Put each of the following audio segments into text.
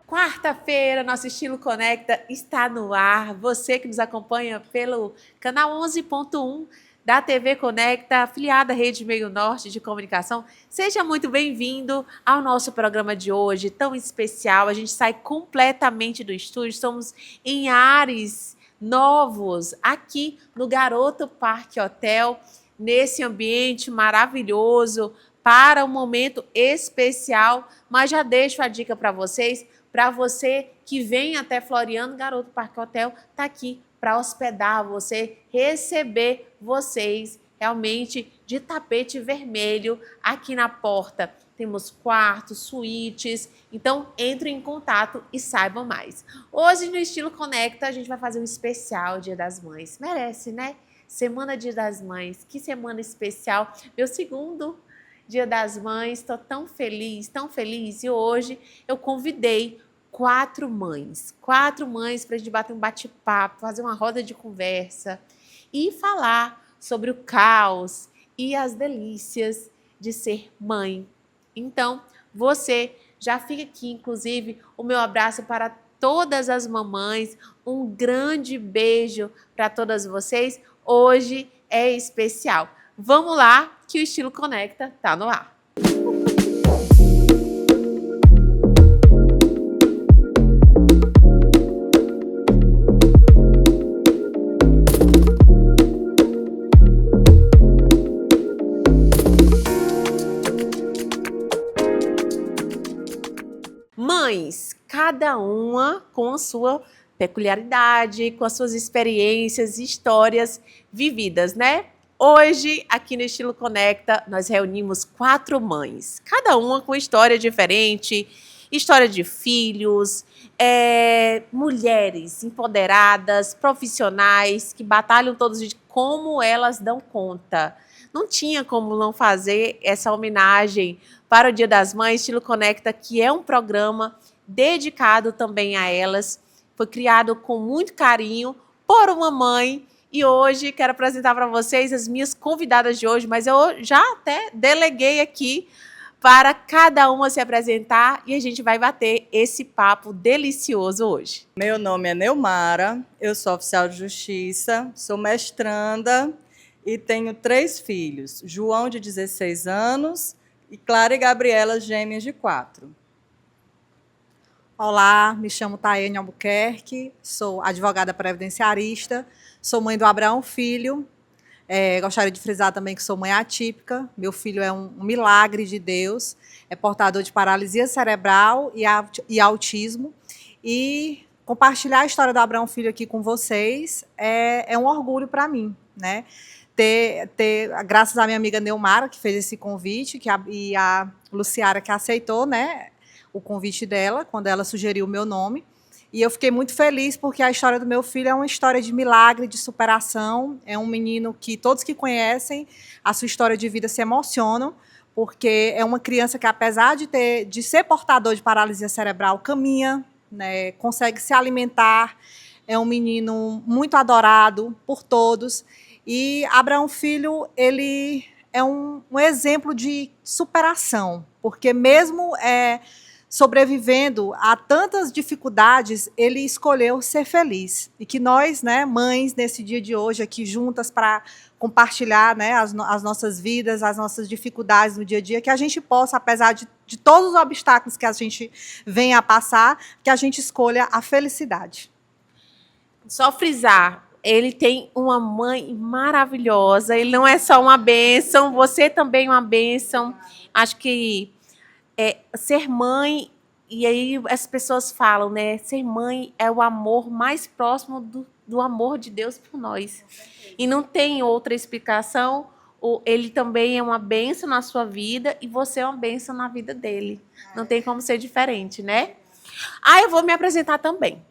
Quarta-feira, nosso Estilo Conecta está no ar. Você que nos acompanha pelo canal 11.1 da TV Conecta, afiliada à Rede Meio Norte de Comunicação, seja muito bem-vindo ao nosso programa de hoje, tão especial. A gente sai completamente do estúdio, estamos em ares novos, aqui no Garoto Parque Hotel, nesse ambiente maravilhoso, para um momento especial. Mas já deixo a dica para você que vem até Floriano, Garoto Parque Hotel está aqui para hospedar você, receber vocês realmente de tapete vermelho aqui na porta. Temos quartos, suítes, então entre em contato e saibam mais. Hoje no Estilo Conecta a gente vai fazer um especial Dia das Mães. Merece, né? Semana Dia das Mães, que semana especial. Meu segundo Dia das Mães, estou tão feliz, e hoje eu convidei quatro mães para a gente bater um bate-papo, fazer uma roda de conversa e falar sobre o caos e as delícias de ser mãe. Então, você já fica aqui, inclusive, o meu abraço para todas as mamães, um grande beijo para todas vocês. Hoje é especial. Vamos lá, que o Estilo Conecta tá no ar. Mães, cada uma com a sua peculiaridade, com as suas experiências e histórias vividas, né? Hoje, aqui no Estilo Conecta, nós reunimos quatro mães, cada uma com história diferente, história de filhos, mulheres empoderadas, profissionais, que batalham todos os dias, como elas dão conta. Não tinha como não fazer essa homenagem para o Dia das Mães. Estilo Conecta, que é um programa dedicado também a elas, foi criado com muito carinho por uma mãe. E hoje quero apresentar para vocês as minhas convidadas de hoje, mas eu já até deleguei aqui para cada uma se apresentar e a gente vai bater esse papo delicioso hoje. Meu nome é Neumara, eu sou oficial de justiça, sou mestranda e tenho 3 filhos, João de 16 anos e Clara e Gabriela, gêmeas de 4. Olá, me chamo Taiane Albuquerque, sou advogada previdenciarista, sou mãe do Abraão Filho. Gostaria de frisar também que sou mãe atípica. Meu filho é um milagre de Deus, é portador de paralisia cerebral e autismo. E compartilhar a história do Abraão Filho aqui com vocês é um orgulho para mim, né? Graças à minha amiga Neumara, que fez esse convite, e a Luciara, que aceitou, né, o convite dela, quando ela sugeriu o meu nome. E eu fiquei muito feliz porque a história do meu filho é uma história de milagre, de superação. É um menino que todos que conhecem a sua história de vida se emocionam, porque é uma criança que, apesar de ser portador de paralisia cerebral, caminha, né, consegue se alimentar. É um menino muito adorado por todos. E Abraão Filho, ele é um exemplo de superação, porque mesmo sobrevivendo a tantas dificuldades, ele escolheu ser feliz. E que nós, né, mães, nesse dia de hoje, aqui juntas para compartilhar, né, as nossas vidas, as nossas dificuldades no dia a dia, que a gente possa, apesar de todos os obstáculos que a gente venha a passar, que a gente escolha a felicidade. Só frisar, ele tem uma mãe maravilhosa, ele não é só uma bênção, você também é uma bênção. Acho que ser mãe, e aí as pessoas falam, né? Ser mãe é o amor mais próximo do amor de Deus por nós. E não tem outra explicação. Ele também é uma bênção na sua vida e você é uma bênção na vida dele. Não tem como ser diferente, né? Eu vou me apresentar também.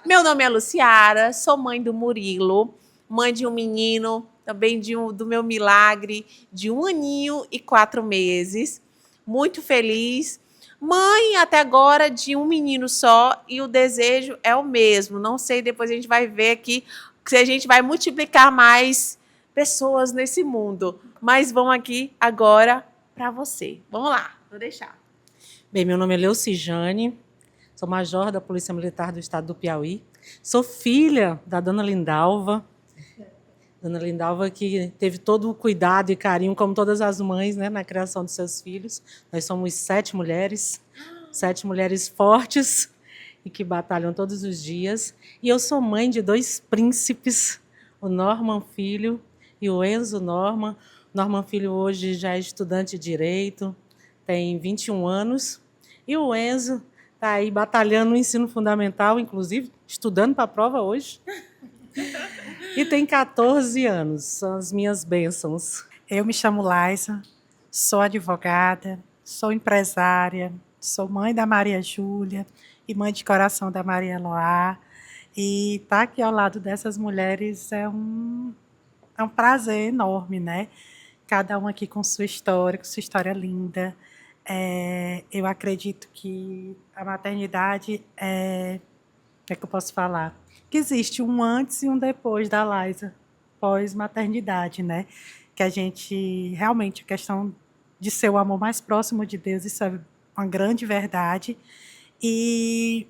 Meu nome é Luciara, sou mãe do Murilo, mãe de um menino, também do meu milagre, de 1 aninho e 4 meses. Muito feliz. Mãe, até agora, de um menino só, e o desejo é o mesmo. Não sei, depois a gente vai ver aqui se a gente vai multiplicar mais pessoas nesse mundo. Mas vamos aqui agora para você. Vamos lá, vou deixar. Bem, meu nome é Leucijane, sou major da Polícia Militar do Estado do Piauí, sou filha da dona Lindalva. Dona Lindalva, que teve todo o cuidado e carinho, como todas as mães, né, na criação dos seus filhos. Nós somos 7 mulheres fortes e que batalham todos os dias. E eu sou mãe de 2 príncipes, o Norman Filho e o Enzo Norman. O Norman Filho hoje já é estudante de Direito, tem 21 anos. E o Enzo está aí batalhando no ensino fundamental, inclusive estudando para a prova hoje. E tem 14 anos, são as minhas bênçãos. Eu me chamo Laisa, sou advogada, sou empresária, sou mãe da Maria Júlia e mãe de coração da Maria Eloá. E estar aqui ao lado dessas mulheres é um prazer enorme, né? Cada uma aqui com sua história linda. Eu acredito que a maternidade o que é que eu posso falar? Que existe um antes e um depois da Laisa, pós-maternidade, né? Que a gente, realmente, a questão de ser o amor mais próximo de Deus, isso é uma grande verdade. E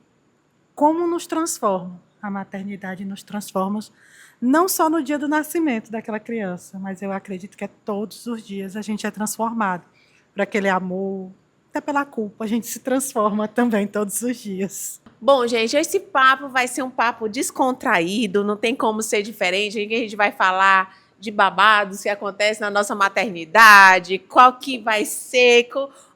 como nos transforma, a maternidade nos transforma, não só no dia do nascimento daquela criança, mas eu acredito que todos os dias a gente é transformado por aquele amor, até pela culpa, a gente se transforma também todos os dias. Bom, gente, esse papo vai ser um papo descontraído, não tem como ser diferente. Aqui a gente vai falar de babados que acontece na nossa maternidade, qual que vai ser.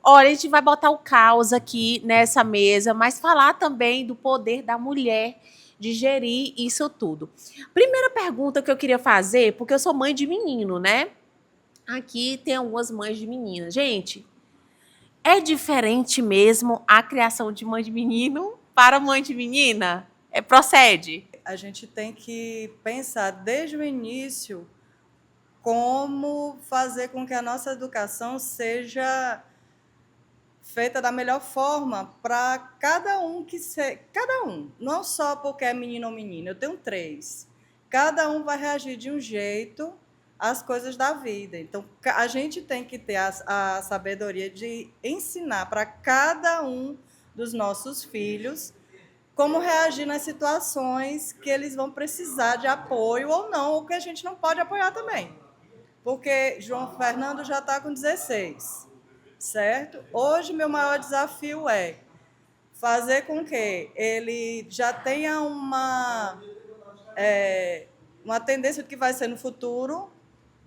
Olha, a gente vai botar o caos aqui nessa mesa, mas falar também do poder da mulher de gerir isso tudo. Primeira pergunta que eu queria fazer, porque eu sou mãe de menino, né? Aqui tem algumas mães de meninas. Gente, é diferente mesmo a criação de mãe de menino para mãe de menina? Procede? A gente tem que pensar desde o início como fazer com que a nossa educação seja feita da melhor forma para cada um cada um, não só porque é menino ou menina. Eu tenho 3. Cada um vai reagir de um jeito às coisas da vida. Então, a gente tem que ter a sabedoria de ensinar para cada um dos nossos filhos como reagir nas situações que eles vão precisar de apoio ou não, ou que a gente não pode apoiar também. Porque João Fernando já está com 16, certo? Hoje, meu maior desafio é fazer com que ele já tenha uma tendência do que vai ser no futuro,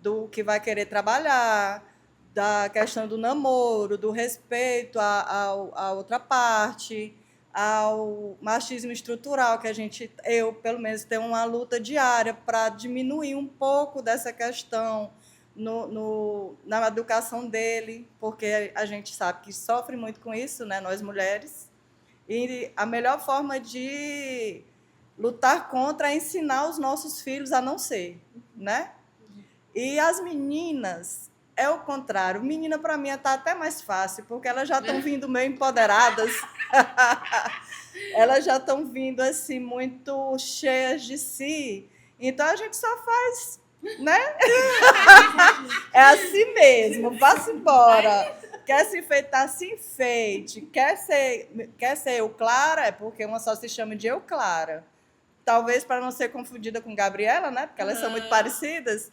do que vai querer trabalhar, da questão do namoro, do respeito à outra parte, ao machismo estrutural, que eu, pelo menos, tenho uma luta diária para diminuir um pouco dessa questão na educação dele, porque a gente sabe que sofre muito com isso, né, nós mulheres, e a melhor forma de lutar contra é ensinar os nossos filhos a não ser, né? E as meninas, é o contrário. Menina, para mim, está até mais fácil, porque elas já estão vindo meio empoderadas. Elas já estão vindo assim, muito cheias de si. Então, a gente só faz, né? É assim mesmo, vá-se embora. Quer se enfeitar, se enfeite. Quer ser eu Clara, é porque uma só se chama de eu Clara. Talvez para não ser confundida com Gabriela, né? Porque elas são muito parecidas.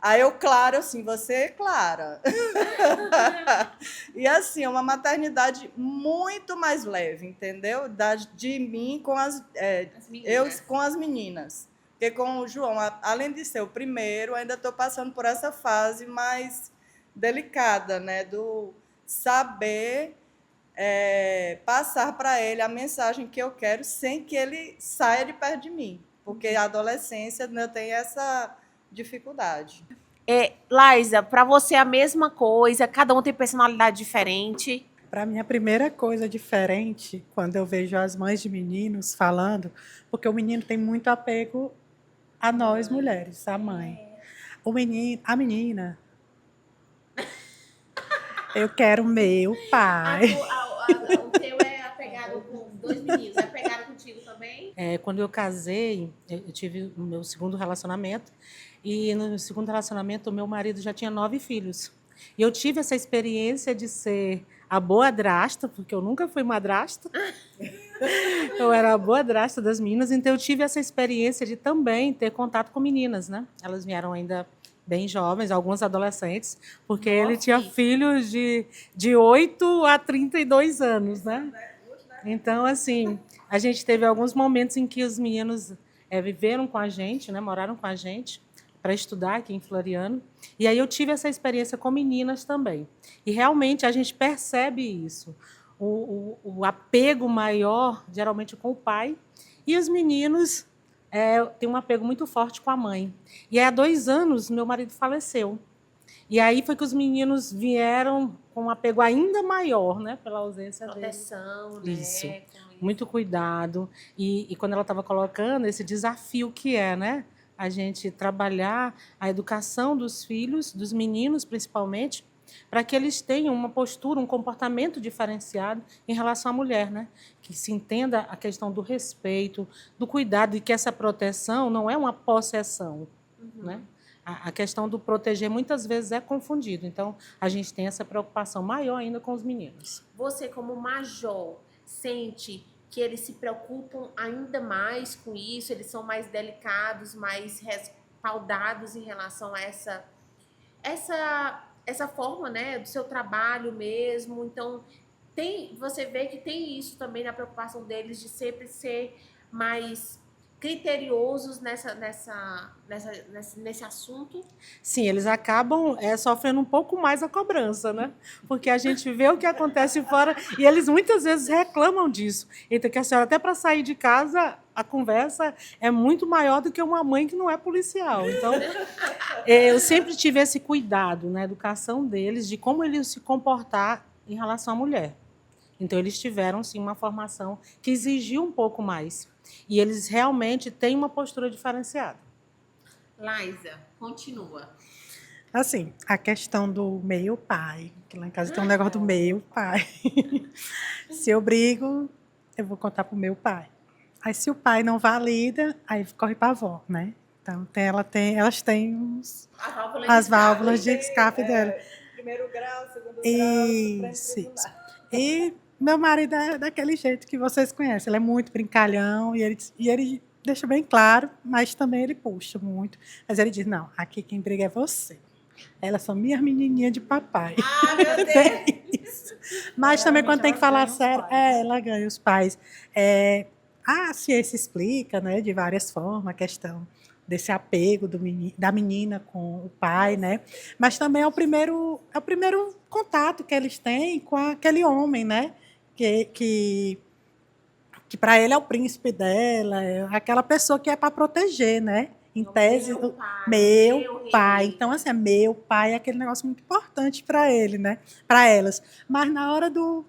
Aí eu, Clara, assim, você, Clara. E assim, é uma maternidade muito mais leve, entendeu? De mim com eu com as meninas. Porque com o João, além de ser o primeiro, ainda estou passando por essa fase mais delicada, né? Do saber passar para ele a mensagem que eu quero sem que ele saia de perto de mim. Porque a adolescência, né, tem essa dificuldade. Laisa, para você é a mesma coisa, cada um tem personalidade diferente. Para mim, a primeira coisa diferente, quando eu vejo as mães de meninos falando, porque o menino tem muito apego a nós, mulheres, a mãe. A menina, eu quero meu pai. O teu é apegado com 2 meninos, é apegado contigo também? Quando eu casei, eu tive o meu segundo relacionamento, e no segundo relacionamento o meu marido já tinha 9 filhos. E eu tive essa experiência de ser a boa madrasta, porque eu nunca fui madrasta. Eu era a boadrasta das meninas, então eu tive essa experiência de também ter contato com meninas, né? Elas vieram ainda bem jovens, alguns adolescentes, porque ele tinha Nossa. filhos de 8 a 32 anos, né? Então, assim, a gente teve alguns momentos em que os meninos viveram com a gente, né? Moraram com a gente para estudar aqui em Floriano. E aí eu tive essa experiência com meninas também. E realmente a gente percebe isso. O apego maior, geralmente, com o pai, e os meninos têm um apego muito forte com a mãe. E aí, há 2 anos, meu marido faleceu. E aí foi que os meninos vieram com um apego ainda maior, né, pela ausência dele. Proteção, né? Isso. com Muito cuidado. E quando ela estava colocando esse desafio que é, né, a gente trabalhar a educação dos filhos, dos meninos principalmente, para que eles tenham uma postura, um comportamento diferenciado em relação à mulher, né? Que se entenda a questão do respeito, do cuidado, e que essa proteção não é uma possessão, né? A questão do proteger muitas vezes é confundido. Então, a gente tem essa preocupação maior ainda com os meninos. Você, como major, sente que eles se preocupam ainda mais com isso? Eles são mais delicados, mais respaldados em relação a essa forma, né, do seu trabalho mesmo? Então, você vê que tem isso também na preocupação deles de sempre ser mais criteriosos nesse assunto? Sim, eles acabam sofrendo um pouco mais a cobrança, né? Porque a gente vê o que acontece fora e eles muitas vezes reclamam disso. Então, que a senhora, até para sair de casa, a conversa é muito maior do que uma mãe que não é policial. Então, eu sempre tive esse cuidado na educação deles de como eles se comportar em relação à mulher. Então, eles tiveram, sim, uma formação que exigiu um pouco mais. E eles realmente têm uma postura diferenciada. Laísa, continua. Assim, a questão do meio pai, que lá em casa tem um negócio do meio pai. Se eu brigo, eu vou contar pro meu pai. Aí se o pai não valida, aí corre para a avó, né? Então elas têm as válvulas de escape dela. Primeiro grau, segundo grau, Isso. E meu marido é daquele jeito que vocês conhecem. Ele é muito brincalhão e ele deixa bem claro, mas também ele puxa muito. Mas ele diz, não, aqui quem briga é você. Elas são minhas menininhas de papai. Ah, meu Deus! Mas também quando tem que falar ganha os sério, pais, né? ela ganha os pais. A ciência explica, né, de várias formas a questão desse apego da menina com o pai, né? Mas também é o primeiro contato que eles têm com aquele homem, né? Que para ele é o príncipe dela, é aquela pessoa que é para proteger, né? Em tese, meu pai. Então, assim, é meu pai, é aquele negócio muito importante para ele, né? Para elas. Mas na hora do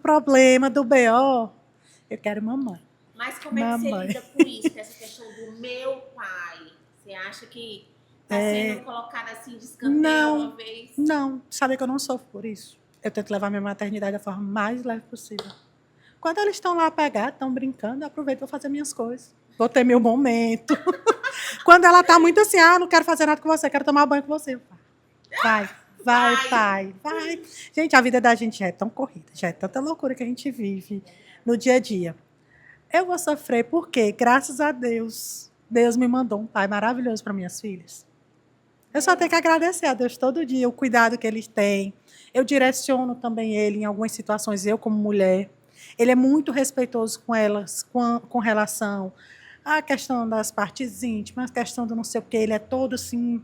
problema, do BO, eu quero mamãe. Mas como é que você Mamãe. lida com isso, com essa questão do meu pai? Você acha que está sendo colocado assim de escanteio uma vez? Não, sabe que eu não sofro por isso. Eu tento levar minha maternidade da forma mais leve possível. Quando eles estão lá pegados, estão brincando, eu aproveito para fazer minhas coisas. Vou ter meu momento. Quando ela está muito assim, não quero fazer nada com você, quero tomar banho com você. Vai, pai, vai. Gente, a vida da gente já é tão corrida, já é tanta loucura que a gente vive no dia a dia. Eu vou sofrer porque, graças a Deus, Deus me mandou um pai maravilhoso para minhas filhas. Eu só tenho que agradecer a Deus todo dia, o cuidado que eles têm. Eu direciono também ele em algumas situações, eu como mulher. Ele é muito respeitoso com elas, com relação à questão das partes íntimas, a questão do não sei o quê. Ele é todo assim,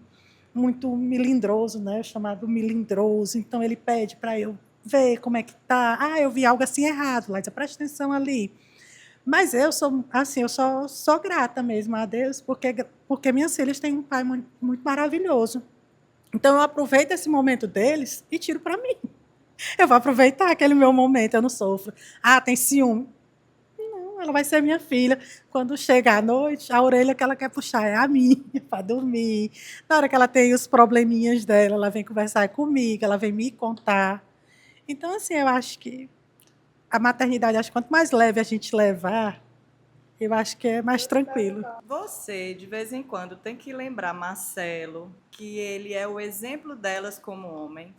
muito melindroso, né? Chamado melindroso. Então, ele pede para eu ver como é que tá. Eu vi algo assim errado, Laísa, preste atenção ali. Mas eu sou assim, eu só sou grata mesmo a Deus, porque minhas filhas têm um pai muito, muito maravilhoso. Então eu aproveito esse momento deles e tiro para mim. Eu vou aproveitar aquele meu momento, eu não sofro. Tem ciúme? Não, ela vai ser minha filha. Quando chega à noite, a orelha que ela quer puxar é a minha, para dormir. Na hora que ela tem os probleminhas dela, ela vem conversar comigo, ela vem me contar. Então, assim, eu acho que a maternidade, acho que quanto mais leve a gente levar, eu acho que é mais tranquilo. Você, de vez em quando, tem que lembrar Marcelo que ele é o exemplo delas como homem.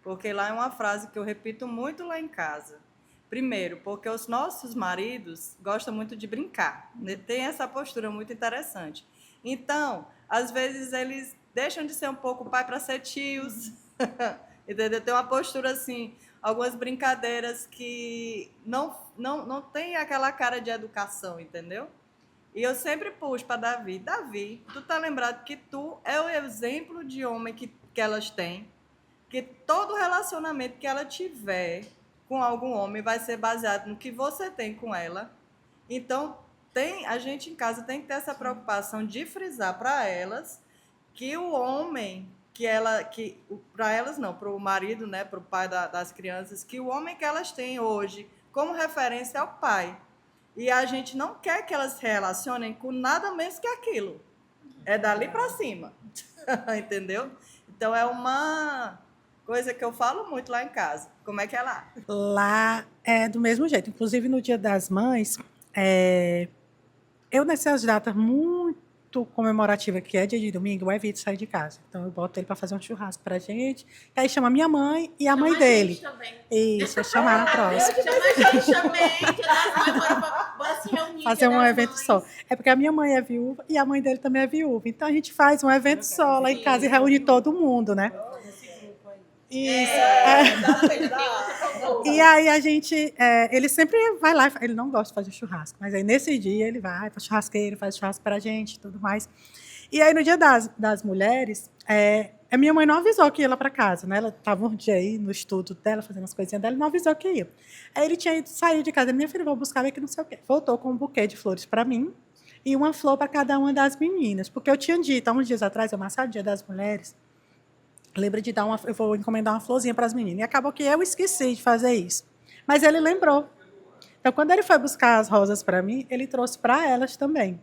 Porque lá é uma frase que eu repito muito lá em casa. Primeiro, porque os nossos maridos gostam muito de brincar, né? Tem essa postura muito interessante. Então, às vezes, eles deixam de ser um pouco pai para ser tios, entendeu? Tem uma postura assim, algumas brincadeiras que não tem aquela cara de educação, entendeu? E eu sempre puxo para Davi. Davi, tu tá lembrado que tu é o exemplo de homem que elas têm, que todo relacionamento que ela tiver com algum homem vai ser baseado no que você tem com ela. Então, a gente em casa tem que ter essa preocupação de frisar para elas que o homem para elas não, para o marido, né, para o pai das crianças, que o homem que elas têm hoje como referência é o pai. E a gente não quer que elas se relacionem com nada menos que aquilo. É dali para cima. Entendeu? Então, é uma coisa que eu falo muito lá em casa. Como é que é lá? Lá é do mesmo jeito. Inclusive, no Dia das Mães, eu, nessas datas muito comemorativas, que é dia de domingo, eu evito sair de casa. Então, eu boto ele para fazer um churrasco para a gente. E aí chama minha mãe e a mãe dele. Isso, eu chamar na próxima. Chama a gente também. Dia das Mães, bora se reunir. Fazer um evento só. É porque a minha mãe é viúva e a mãe dele também é viúva. Então, a gente faz um evento só lá em casa e reúne todo mundo, né? Isso. E aí a gente, ele sempre vai lá, ele não gosta de fazer churrasco, mas aí nesse dia ele vai para churrasqueira, faz churrasco para a gente e tudo mais. E aí no Dia das Mulheres, a minha mãe não avisou que ia lá para casa, né? Ela estava um dia aí no estudo dela, fazendo as coisinhas dela, não avisou que ia. Aí ele tinha ido sair de casa, minha filha, vou buscar aqui não sei o quê. Voltou com um buquê de flores para mim e uma flor para cada uma das meninas, porque eu tinha dito, há uns dias atrás, eu marcava o Dia das Mulheres, lembra de eu vou encomendar uma florzinha para as meninas. E acabou que eu esqueci de fazer isso. Mas ele lembrou. Então, quando ele foi buscar as rosas para mim, ele trouxe para elas também.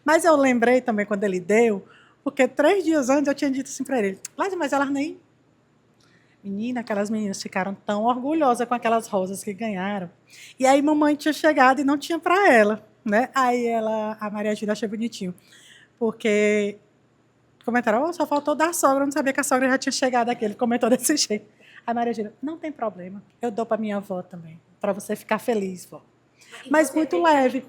Mas eu lembrei também quando ele deu, porque 3 dias antes eu tinha dito assim para ele, mas elas nem... Menina, aquelas meninas ficaram tão orgulhosas com aquelas rosas que ganharam. E aí mamãe tinha chegado e não tinha para ela, né? Aí a Maria Júlia achou bonitinho, porque comentaram, só faltou dar sogra, eu não sabia que a sogra já tinha chegado aqui. Ele comentou desse jeito. A Maria Júlia, não tem problema, eu dou para minha avó também, para você ficar feliz, vó. Mas muito leve.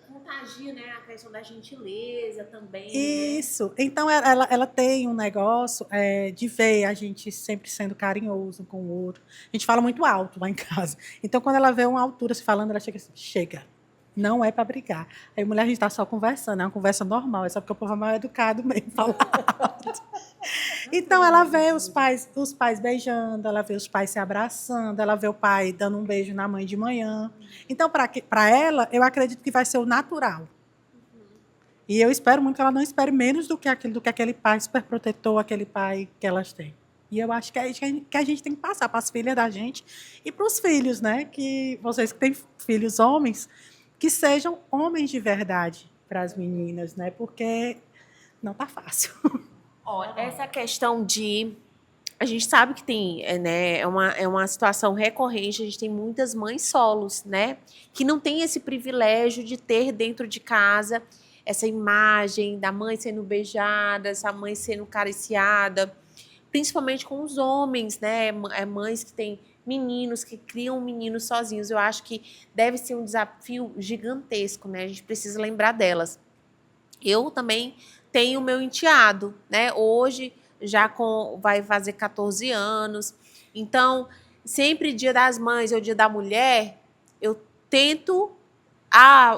Contagia, né, a questão da gentileza também. Isso. Né? Então, ela tem um negócio de ver a gente sempre sendo carinhoso um com o outro. A gente fala muito alto lá em casa. Então, quando ela vê uma altura se falando, ela chega assim, chega. Não é para brigar. Aí, mulher, a gente está só conversando, é uma conversa normal, é só porque o povo é mal educado mesmo, falar alto. Então, ela vê os pais beijando, ela vê os pais se abraçando, ela vê o pai dando um beijo na mãe de manhã. Então, para ela, eu acredito que vai ser o natural. E eu espero muito que ela não espere menos do que aquele pai superprotetor, aquele pai que elas têm. E eu acho que a gente tem que passar para as filhas da gente e para os filhos, né? Que vocês que têm filhos homens, que sejam homens de verdade para as meninas, né? Porque não tá fácil. Essa questão de... A gente sabe que tem, né, é uma situação recorrente, a gente tem muitas mães solos, né? Que não tem esse privilégio de ter dentro de casa essa imagem da mãe sendo beijada, essa mãe sendo acariciada, principalmente com os homens, né? Mães que têm meninos, que criam meninos sozinhos. Eu acho que deve ser um desafio gigantesco, né? A gente precisa lembrar delas. Eu também tenho o meu enteado, né? Hoje vai fazer 14 anos. Então, sempre Dia das Mães ou Dia da Mulher, eu tento...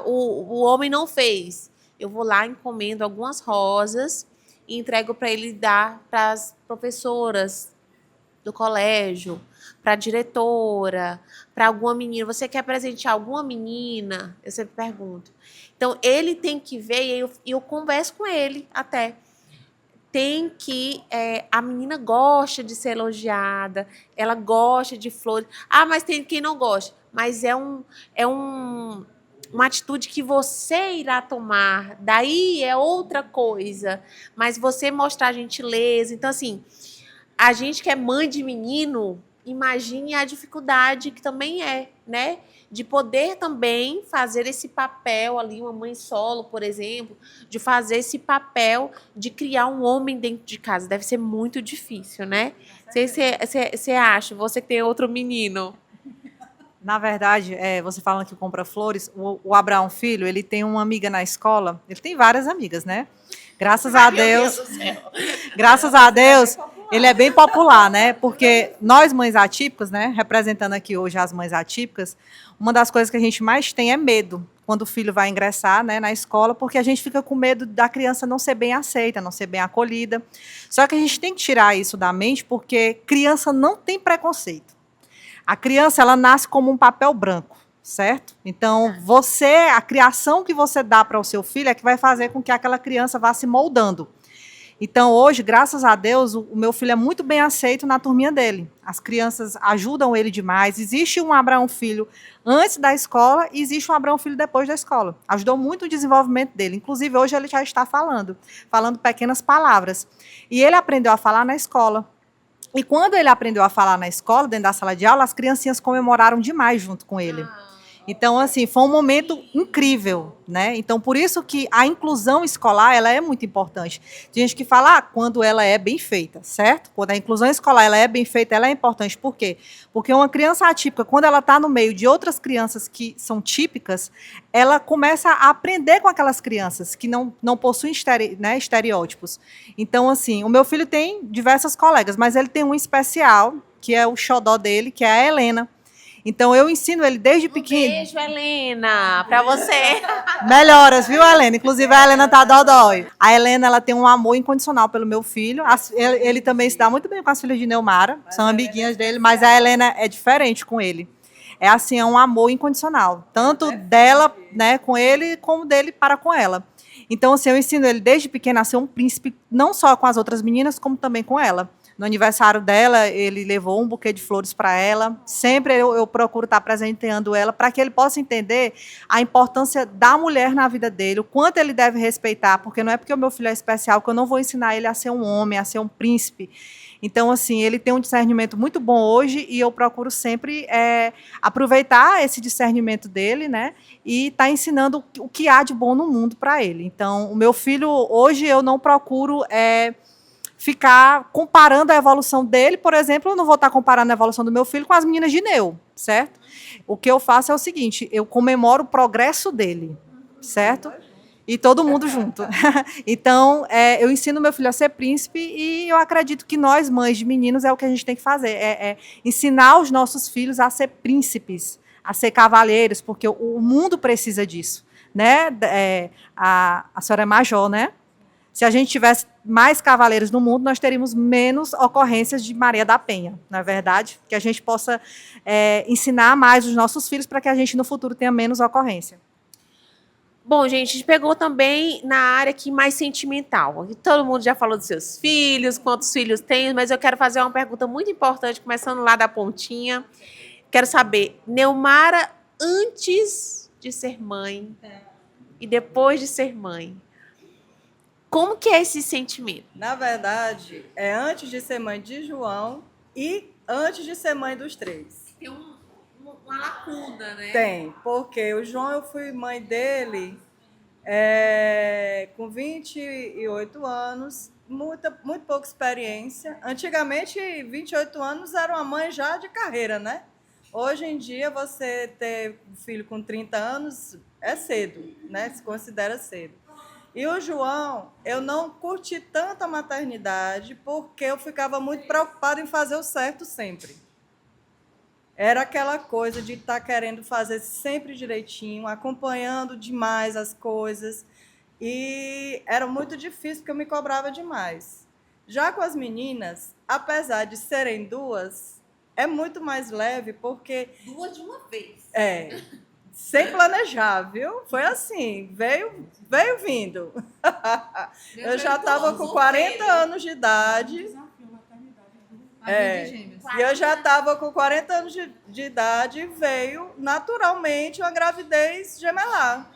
o homem não fez. Eu vou lá, encomendo algumas rosas e entrego para ele dar para as professoras do colégio, para a diretora, para alguma menina. Você quer presentear alguma menina? Eu sempre pergunto. Então, ele tem que ver e eu converso com ele até. Tem que... a menina gosta de ser elogiada, ela gosta de flores. Mas tem quem não gosta. Mas uma atitude que você irá tomar. Daí é outra coisa. Mas você mostrar gentileza. Então, assim, a gente que é mãe de menino, imagine a dificuldade que também né? De poder também fazer esse papel ali, uma mãe solo, por exemplo, de fazer esse papel de criar um homem dentro de casa. Deve ser muito difícil, né? Você acha, você que tem outro menino? Na verdade, você falando que compra flores, o Abraão Filho, ele tem uma amiga na escola, ele tem várias amigas, né? Graças a Deus, graças a Deus, ele é bem popular, né? Porque nós, mães atípicas, né? Representando aqui hoje as mães atípicas, uma das coisas que a gente mais tem é medo quando o filho vai ingressar, né, na escola, porque a gente fica com medo da criança não ser bem aceita, não ser bem acolhida. Só que a gente tem que tirar isso da mente, porque criança não tem preconceito. A criança, ela nasce como um papel branco, certo? Então, a criação que você dá para o seu filho é que vai fazer com que aquela criança vá se moldando. Então, hoje, graças a Deus, o meu filho é muito bem aceito na turminha dele. As crianças ajudam ele demais. Existe um Abraão Filho antes da escola e existe um Abraão Filho depois da escola. Ajudou muito o desenvolvimento dele. Inclusive, hoje ele já está falando pequenas palavras. E ele aprendeu a falar na escola. E quando ele aprendeu a falar na escola, dentro da sala de aula, as criancinhas comemoraram demais junto com ele. Então, assim, foi um momento incrível, né? Então, por isso que a inclusão escolar, ela é muito importante. Tem gente que fala, quando ela é bem feita, certo? Quando a inclusão escolar ela é bem feita, ela é importante. Por quê? Porque uma criança atípica, quando ela está no meio de outras crianças que são típicas, ela começa a aprender com aquelas crianças que não possuem estereótipos. Então, assim, o meu filho tem diversas colegas, mas ele tem um especial, que é o xodó dele, que é a Helena. Então, eu ensino ele desde pequeno. Beijo, Helena, para você. Melhoras, viu, Helena? Inclusive, a Helena tá dodói. A Helena, ela tem um amor incondicional pelo meu filho. Ele também se dá muito bem com as filhas de Neumara, são amiguinhas dele, mas a Helena é diferente com ele. É assim, é um amor incondicional. Tanto dela, né, com ele, como dele para com ela. Então, assim, eu ensino ele desde pequeno a ser um príncipe, não só com as outras meninas, como também com ela. No aniversário dela, ele levou um buquê de flores para ela. Sempre eu procuro estar presenteando ela para que ele possa entender a importância da mulher na vida dele, o quanto ele deve respeitar, porque não é porque o meu filho é especial que eu não vou ensinar ele a ser um homem, a ser um príncipe. Então, assim, ele tem um discernimento muito bom hoje e eu procuro sempre aproveitar esse discernimento dele, né? E estar ensinando o que há de bom no mundo para ele. Então, o meu filho, hoje, eu não procuro ficar comparando a evolução dele, por exemplo, eu não vou estar comparando a evolução do meu filho com as meninas de Neu, certo? O que eu faço é o seguinte, eu comemoro o progresso dele, certo? E todo mundo junto. Então, eu ensino meu filho a ser príncipe e eu acredito que nós, mães de meninos, é o que a gente tem que fazer, ensinar os nossos filhos a ser príncipes, a ser cavalheiros, porque o mundo precisa disso, né? A senhora é major, né? Se a gente tivesse mais cavaleiros no mundo, nós teríamos menos ocorrências de Maria da Penha, não é verdade? Que a gente possa ensinar mais os nossos filhos para que a gente, no futuro, tenha menos ocorrência. Bom, gente, a gente pegou também na área aqui mais sentimental. Todo mundo já falou dos seus filhos, quantos filhos tem, mas eu quero fazer uma pergunta muito importante, começando lá da pontinha. Quero saber, Neumara, antes de ser mãe e depois de ser mãe, como que é esse sentimento? Na verdade, é antes de ser mãe de João e antes de ser mãe dos três. Tem uma lacuna, né? Tem, porque o João, eu fui mãe dele com 28 anos, muito pouca experiência. Antigamente, 28 anos era uma mãe já de carreira, né? Hoje em dia, você ter um filho com 30 anos é cedo, né? Se considera cedo. E o João, eu não curti tanto a maternidade porque eu ficava muito preocupada em fazer o certo sempre. Era aquela coisa de estar querendo fazer sempre direitinho, acompanhando demais as coisas. E era muito difícil porque eu me cobrava demais. Já com as meninas, apesar de serem duas, é muito mais leve porque... Duas de uma vez. Sem planejar, viu? Foi assim, veio vindo. Eu já estava com 40 anos de idade. E eu já estava com 40 anos de idade e veio naturalmente uma gravidez gemelar.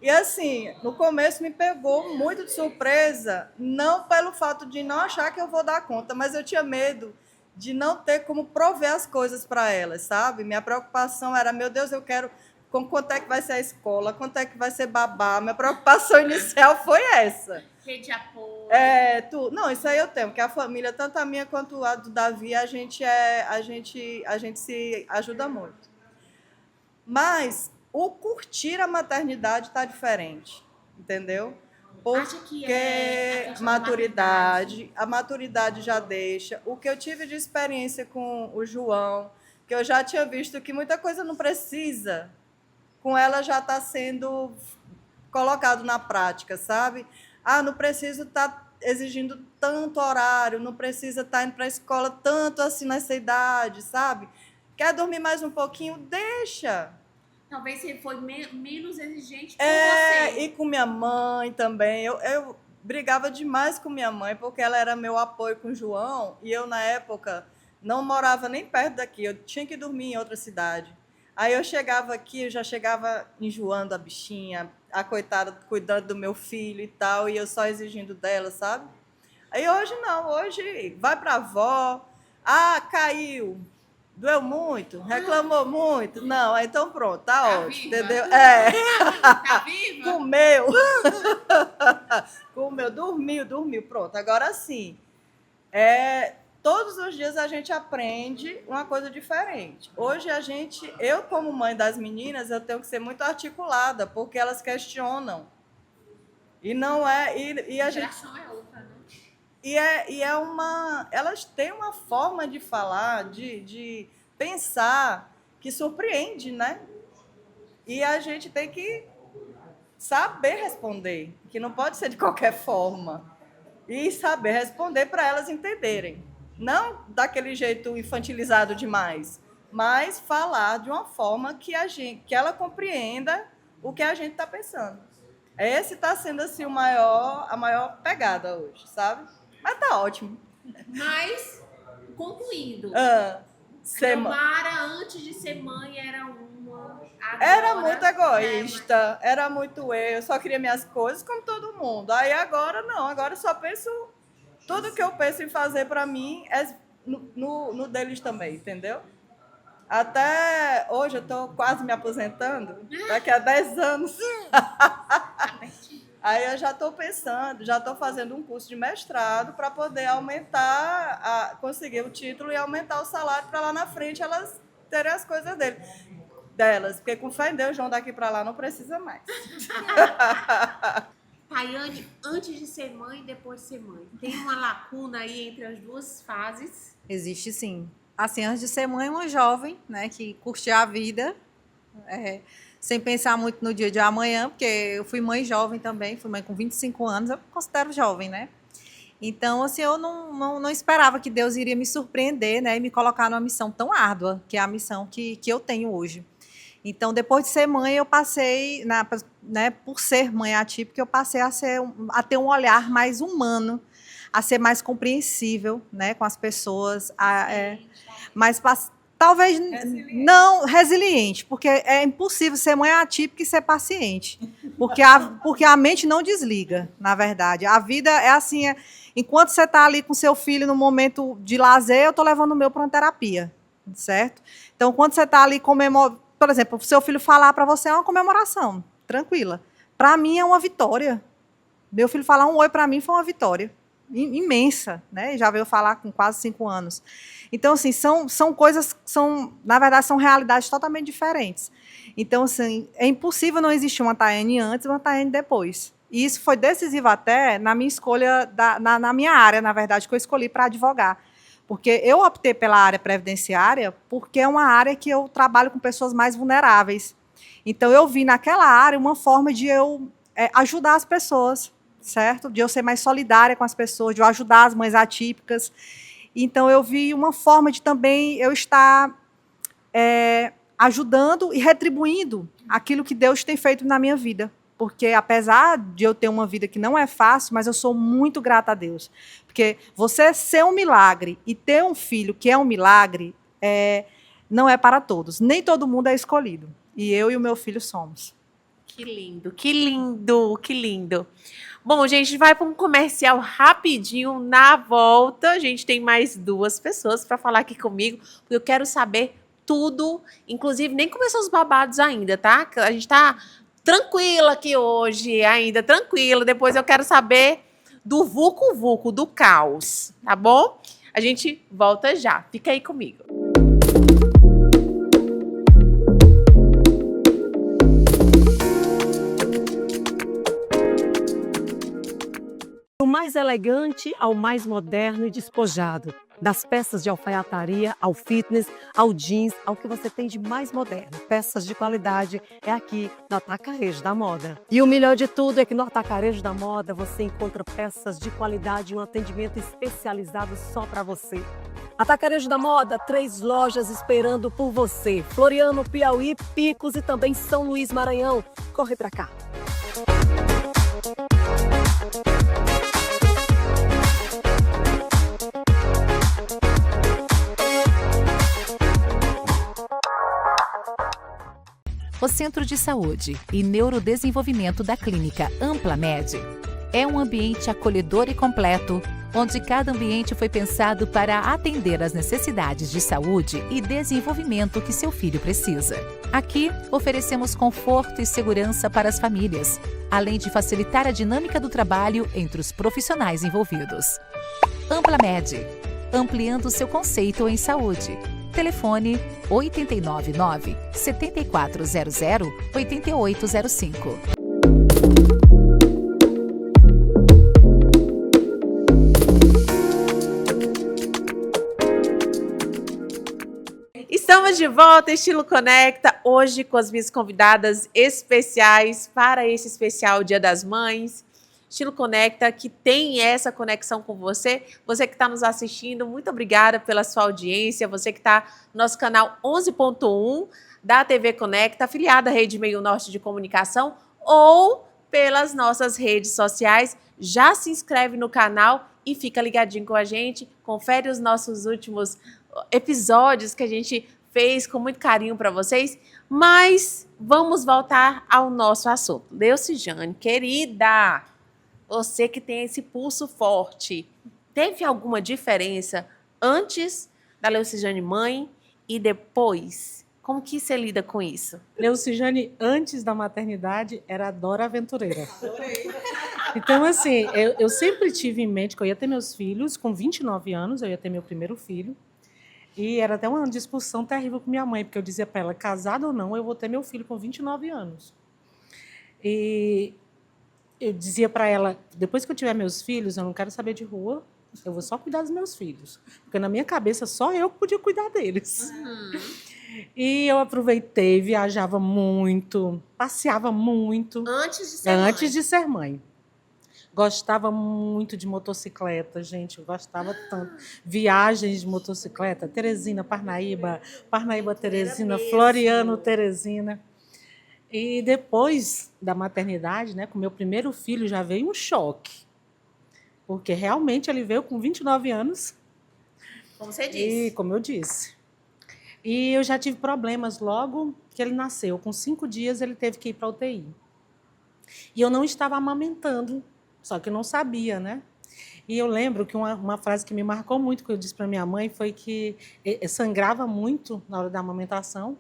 E assim, no começo me pegou muito de surpresa, não pelo fato de não achar que eu vou dar conta, mas eu tinha medo de não ter como prover as coisas para elas, sabe? Minha preocupação era, meu Deus, eu quero... Quanto é que vai ser a escola, quanto é que vai ser babá. Minha preocupação inicial foi essa. Rede de apoio. Não, isso aí eu tenho, porque a família, tanto a minha quanto a do Davi, a gente se ajuda muito. Mas o curtir a maternidade está diferente, entendeu? Acha que é a Porque questão da a maturidade já deixa. O que eu tive de experiência com o João, que eu já tinha visto que muita coisa não precisa, com ela já está sendo colocado na prática, sabe? Ah, não preciso estar exigindo tanto horário, não precisa estar indo para a escola tanto assim nessa idade, sabe? Quer dormir mais um pouquinho? Deixa. Talvez você foi menos exigente com você. E com minha mãe também. Eu brigava demais com minha mãe, porque ela era meu apoio com o João, e eu, na época, não morava nem perto daqui, eu tinha que dormir em outra cidade. Aí eu chegava aqui, eu já chegava enjoando a bichinha, a coitada cuidando do meu filho e tal, e eu só exigindo dela, sabe? Aí hoje não, hoje vai pra avó, caiu, doeu muito, reclamou muito. Não, então pronto, tá ótimo, viva? entendeu? Tá viva? Comeu, dormiu, pronto. Agora sim, todos os dias a gente aprende uma coisa diferente. Hoje eu como mãe das meninas, eu tenho que ser muito articulada, porque elas questionam. E não é, e a A gente geração é outra, né? elas têm uma forma de falar, de pensar que surpreende, né? E a gente tem que saber responder, que não pode ser de qualquer forma. E saber responder para elas entenderem. Não daquele jeito infantilizado demais, mas falar de uma forma que ela compreenda o que a gente está pensando. Esse está sendo assim, a maior pegada hoje, sabe? Mas tá ótimo. Mas, concluindo, Ser Mara, antes de ser mãe, era uma. Agora, Era muito egoísta, era muito eu só queria minhas coisas como todo mundo. Aí agora não, agora eu só penso, tudo que eu penso em fazer para mim é no deles também, entendeu? Até hoje eu estou quase me aposentando, daqui a 10 anos. Aí eu já estou pensando, já estou fazendo um curso de mestrado para poder conseguir o título e aumentar o salário para lá na frente elas terem as coisas delas. Porque com fé em Deus, João daqui para lá não precisa mais. Tayane, antes de ser mãe e depois de ser mãe, tem uma lacuna aí entre as duas fases? Existe sim. Assim, antes de ser mãe, uma jovem, né, que curtia a vida, sem pensar muito no dia de amanhã, porque eu fui mãe jovem também, fui mãe com 25 anos, eu me considero jovem, né? Então, assim, eu não esperava que Deus iria me surpreender, né, e me colocar numa missão tão árdua, que é a missão que eu tenho hoje. Então, depois de ser mãe, eu passei, né, por ser mãe atípica, eu passei a ter um olhar mais humano, a ser mais compreensível, né, com as pessoas, mas talvez não resiliente, porque é impossível ser mãe atípica e ser paciente, porque a mente não desliga, na verdade. A vida é assim, enquanto você está ali com seu filho no momento de lazer, eu estou levando o meu para uma terapia, certo? Então, quando você está ali por exemplo, o seu filho falar para você é uma comemoração, tranquila. Para mim é uma vitória. Meu filho falar um oi para mim foi uma vitória imensa, né? Já veio falar com quase 5 anos. Então, assim, são coisas que na verdade, são realidades totalmente diferentes. Então, assim, é impossível não existir uma Tayane antes e uma Tayane depois. E isso foi decisivo até na minha escolha, na minha área, na verdade, que eu escolhi para advogar. Porque eu optei pela área previdenciária porque é uma área que eu trabalho com pessoas mais vulneráveis. Então, eu vi naquela área uma forma de eu ajudar as pessoas, certo? De eu ser mais solidária com as pessoas, de eu ajudar as mães atípicas. Então, eu vi uma forma de também eu estar ajudando e retribuindo aquilo que Deus tem feito na minha vida. Porque, apesar de eu ter uma vida que não é fácil, mas eu sou muito grata a Deus. Porque você ser um milagre e ter um filho que é um milagre, não é para todos. Nem todo mundo é escolhido. E eu e o meu filho somos. Que lindo, que lindo, que lindo. Bom, gente, vai para um comercial rapidinho. Na volta, a gente tem mais 2 pessoas para falar aqui comigo, porque eu quero saber tudo. Inclusive, nem começou os babados ainda, tá? A gente tá tranquila aqui hoje, ainda tranquila. Depois eu quero saber do vucu-vucu, do caos, tá bom? A gente volta já. Fica aí comigo. mais elegante ao mais moderno e despojado. Das peças de alfaiataria ao fitness, ao jeans, ao que você tem de mais moderno. Peças de qualidade é aqui no Atacarejo da Moda. E o melhor de tudo é que no Atacarejo da Moda você encontra peças de qualidade e um atendimento especializado só para você. Atacarejo da Moda, 3 lojas esperando por você. Floriano, Piauí, Picos e também São Luís, Maranhão. Corre para cá. O Centro de Saúde e Neurodesenvolvimento da Clínica AmplaMed é um ambiente acolhedor e completo, onde cada ambiente foi pensado para atender às necessidades de saúde e desenvolvimento que seu filho precisa. Aqui, oferecemos conforto e segurança para as famílias, além de facilitar a dinâmica do trabalho entre os profissionais envolvidos. AmplaMed, ampliando seu conceito em saúde. Telefone 899-7400-8805. Estamos de volta, Estilo Conecta, hoje com as minhas convidadas especiais para esse especial Dia das Mães. Estilo Conecta, que tem essa conexão com você. Você que está nos assistindo, muito obrigada pela sua audiência. Você que está no nosso canal 11.1 da TV Conecta, afiliada à Rede Meio Norte de Comunicação, ou pelas nossas redes sociais. Já se inscreve no canal e fica ligadinho com a gente. Confere os nossos últimos episódios que a gente fez com muito carinho para vocês. Mas vamos voltar ao nosso assunto. Leucijane, querida, você que tem esse pulso forte, teve alguma diferença antes da Leucijane mãe e depois? Como que você lida com isso? Leucijane, antes da maternidade, era a Dora Aventureira. Então, assim, eu sempre tive em mente que eu ia ter meus filhos, com 29 anos, eu ia ter meu primeiro filho. E era até uma discussão terrível com minha mãe, porque eu dizia para ela, casada ou não, eu vou ter meu filho com 29 anos. E eu dizia para ela, depois que eu tiver meus filhos, eu não quero saber de rua, eu vou só cuidar dos meus filhos. Porque na minha cabeça, só eu podia cuidar deles. E eu aproveitei, viajava muito, passeava muito. Antes de ser mãe. Gostava muito de motocicleta, gente, eu gostava tanto. Viagens de motocicleta, Teresina, Parnaíba, Parnaíba, Teresina, Floriano, Teresina. E depois da maternidade, né, com meu primeiro filho, já veio um choque. Porque realmente ele veio com 29 anos. Como você disse. E, como eu disse. E eu já tive problemas logo que ele nasceu. Com 5 dias ele teve que ir para a UTI. E eu não estava amamentando. Só que eu não sabia, né? E eu lembro que uma frase que me marcou muito, que eu disse para minha mãe, foi que sangrava muito na hora da amamentação.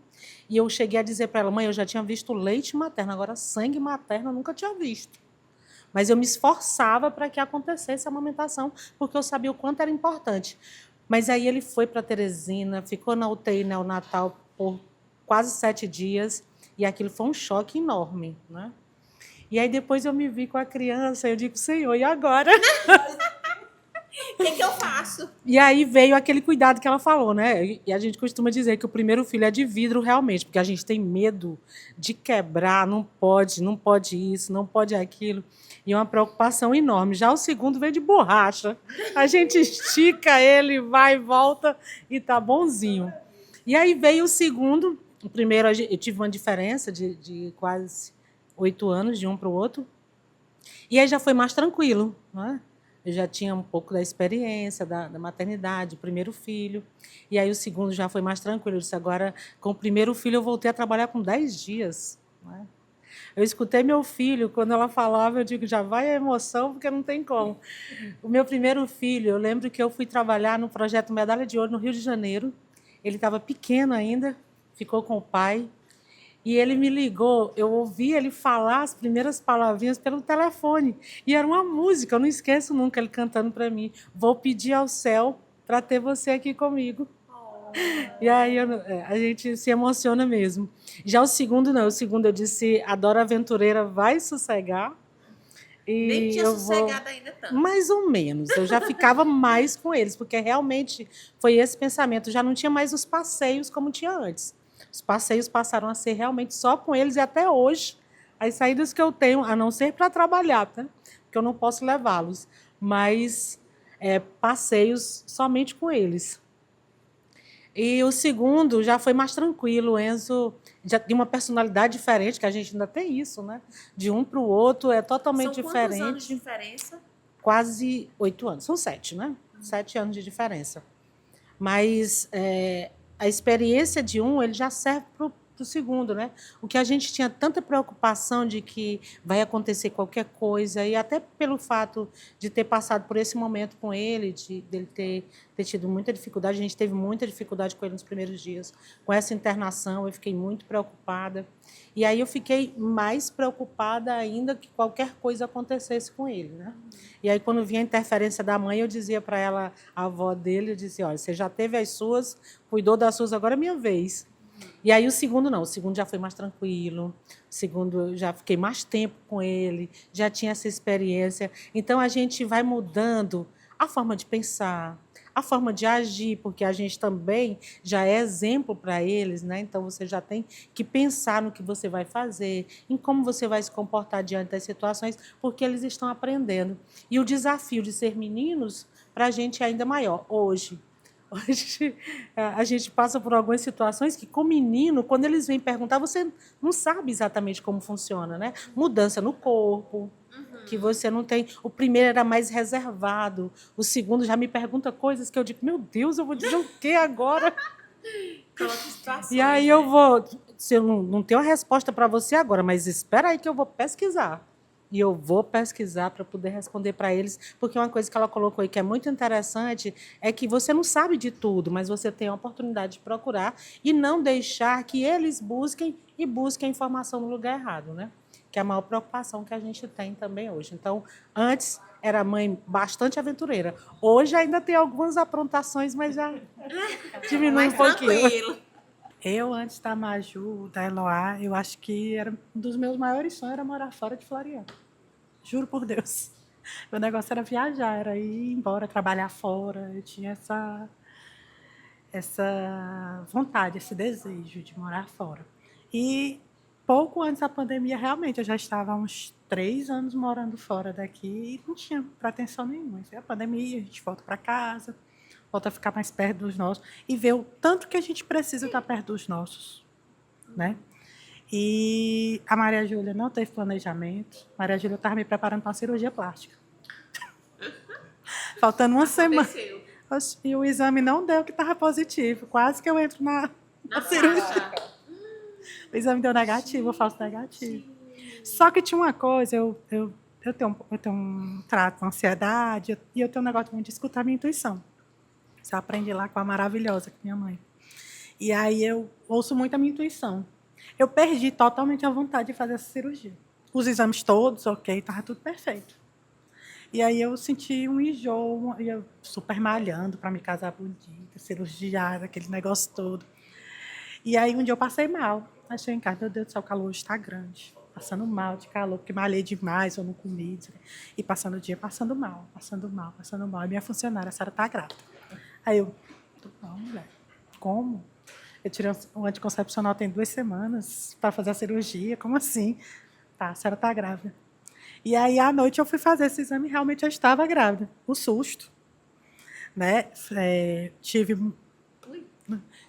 E eu cheguei a dizer para ela, mãe, eu já tinha visto leite materno, agora sangue materno eu nunca tinha visto. Mas eu me esforçava para que acontecesse a amamentação, porque eu sabia o quanto era importante. Mas aí ele foi para Teresina, ficou na UTI neonatal por quase 7 dias, e aquilo foi um choque enorme, né? E aí depois eu me vi com a criança, eu digo, Senhor, e agora? O que eu faço? E aí veio aquele cuidado que ela falou, né? E a gente costuma dizer que o primeiro filho é de vidro realmente, porque a gente tem medo de quebrar, não pode isso, não pode aquilo. E é uma preocupação enorme. Já o segundo veio de borracha. A gente estica ele, vai e volta e tá bonzinho. E aí veio o segundo. O primeiro eu tive uma diferença de quase 8 anos de um para o outro. E aí já foi mais tranquilo, né? Eu já tinha um pouco da experiência da maternidade, o primeiro filho. E aí o segundo já foi mais tranquilo. Eu disse, agora, com o primeiro filho, eu voltei a trabalhar com 10 dias. Né? Eu escutei meu filho, quando ela falava, eu digo, já vai a emoção, porque não tem como. O meu primeiro filho, eu lembro que eu fui trabalhar no projeto Medalha de Ouro, no Rio de Janeiro. Ele estava pequeno ainda, ficou com o pai. E ele me ligou, eu ouvi ele falar as primeiras palavrinhas pelo telefone. E era uma música, eu não esqueço nunca ele cantando para mim. Vou pedir ao céu para ter você aqui comigo. E aí a gente se emociona mesmo. Já o segundo não, o segundo eu disse, a Dora Aventureira vai sossegar. E Nem tinha eu vou sossegado ainda tanto. mais ou menos. Eu já ficava mais com eles, porque realmente foi esse pensamento. Já não tinha mais os passeios como tinha antes. Os passeios passaram a ser realmente só com eles e até hoje as saídas que eu tenho, a não ser para trabalhar, né? Porque eu não posso levá-los, mas passeios somente com eles. E o segundo já foi mais tranquilo. O Enzo já tem uma personalidade diferente, que a gente ainda tem isso, né? De um para o outro é totalmente São quantos anos de diferente. diferença? Quase 8 anos. São 7, né? 7 anos de diferença. Mas a experiência de um, ele já serve para o segundo, né? O que a gente tinha tanta preocupação de que vai acontecer qualquer coisa, e até pelo fato de ter passado por esse momento com ele, dele ter tido muita dificuldade, a gente teve muita dificuldade com ele nos primeiros dias, com essa internação, eu fiquei muito preocupada. E aí eu fiquei mais preocupada ainda que qualquer coisa acontecesse com ele, né? E aí, quando vinha a interferência da mãe, eu dizia para ela, a avó dele, eu dizia, olha, você já teve as suas, cuidou das suas, agora é minha vez. E aí o segundo não, o segundo já foi mais tranquilo, o segundo eu já fiquei mais tempo com ele, já tinha essa experiência. Então, a gente vai mudando a forma de pensar, a forma de agir, porque a gente também já é exemplo para eles, né? Então, você já tem que pensar no que você vai fazer, em como você vai se comportar diante das situações, porque eles estão aprendendo. E o desafio de ser meninos, para a gente é ainda maior. Hoje, a gente passa por algumas situações que, com menino, quando eles vêm perguntar, você não sabe exatamente como funciona, né? Mudança no corpo, que você não tem. O primeiro era mais reservado, o segundo já me pergunta coisas que eu digo, meu Deus, eu vou dizer o quê agora? Coloca situações, E aí eu vou. Se eu não tenho a resposta para você agora, mas espera aí que eu vou pesquisar. E eu vou pesquisar para poder responder para eles, porque uma coisa que ela colocou aí que é muito interessante é que você não sabe de tudo, mas você tem a oportunidade de procurar e não deixar que eles busquem a informação no lugar errado, né? Que é a maior preocupação que a gente tem também hoje. Então, antes era mãe bastante aventureira. Hoje ainda tem algumas aprontações, mas já diminui mais um pouquinho. tranquilo. Eu, antes da Maju, da Eloá, eu acho que era um dos meus maiores sonhos era morar fora de Floriano. Juro por Deus. Meu negócio era viajar, era ir embora, trabalhar fora. Eu tinha essa vontade, esse desejo de morar fora. E pouco antes da pandemia, realmente, eu já estava há uns 3 anos morando fora daqui e não tinha pretensão nenhuma. A pandemia, a gente volta para casa, volta a ficar mais perto dos nossos e ver o tanto que a gente precisa estar perto dos nossos, né? E a Maria Júlia não teve planejamento. Maria Júlia estava me preparando para uma cirurgia plástica. Faltando uma semana. E o exame não deu que estava positivo. Quase que eu entro na cirurgia. O exame deu negativo, eu faço negativo. Só que tinha uma coisa, eu tenho um trato com ansiedade e eu tenho um negócio muito de escutar a minha intuição. Isso eu aprendi lá com a maravilhosa, com minha mãe. E aí eu ouço muito a minha intuição. Eu perdi totalmente a vontade de fazer essa cirurgia. Os exames todos, ok, estava tudo perfeito. E aí eu senti um enjoo, e eu super malhando para me casar bonita, cirurgiada, aquele negócio todo. E aí um dia eu passei mal. Achei em casa, meu Deus do céu, o calor está grande. Passando mal de calor, porque malhei demais, eu não comi. E passando o dia, passando mal. E minha funcionária, a senhora está grávida. Aí eu, não, mulher, como? Eu tirei um anticoncepcional tem 2 semanas para fazer a cirurgia, como assim? Tá, a senhora está grávida. E aí, à noite, eu fui fazer esse exame e realmente eu estava grávida. O susto, né?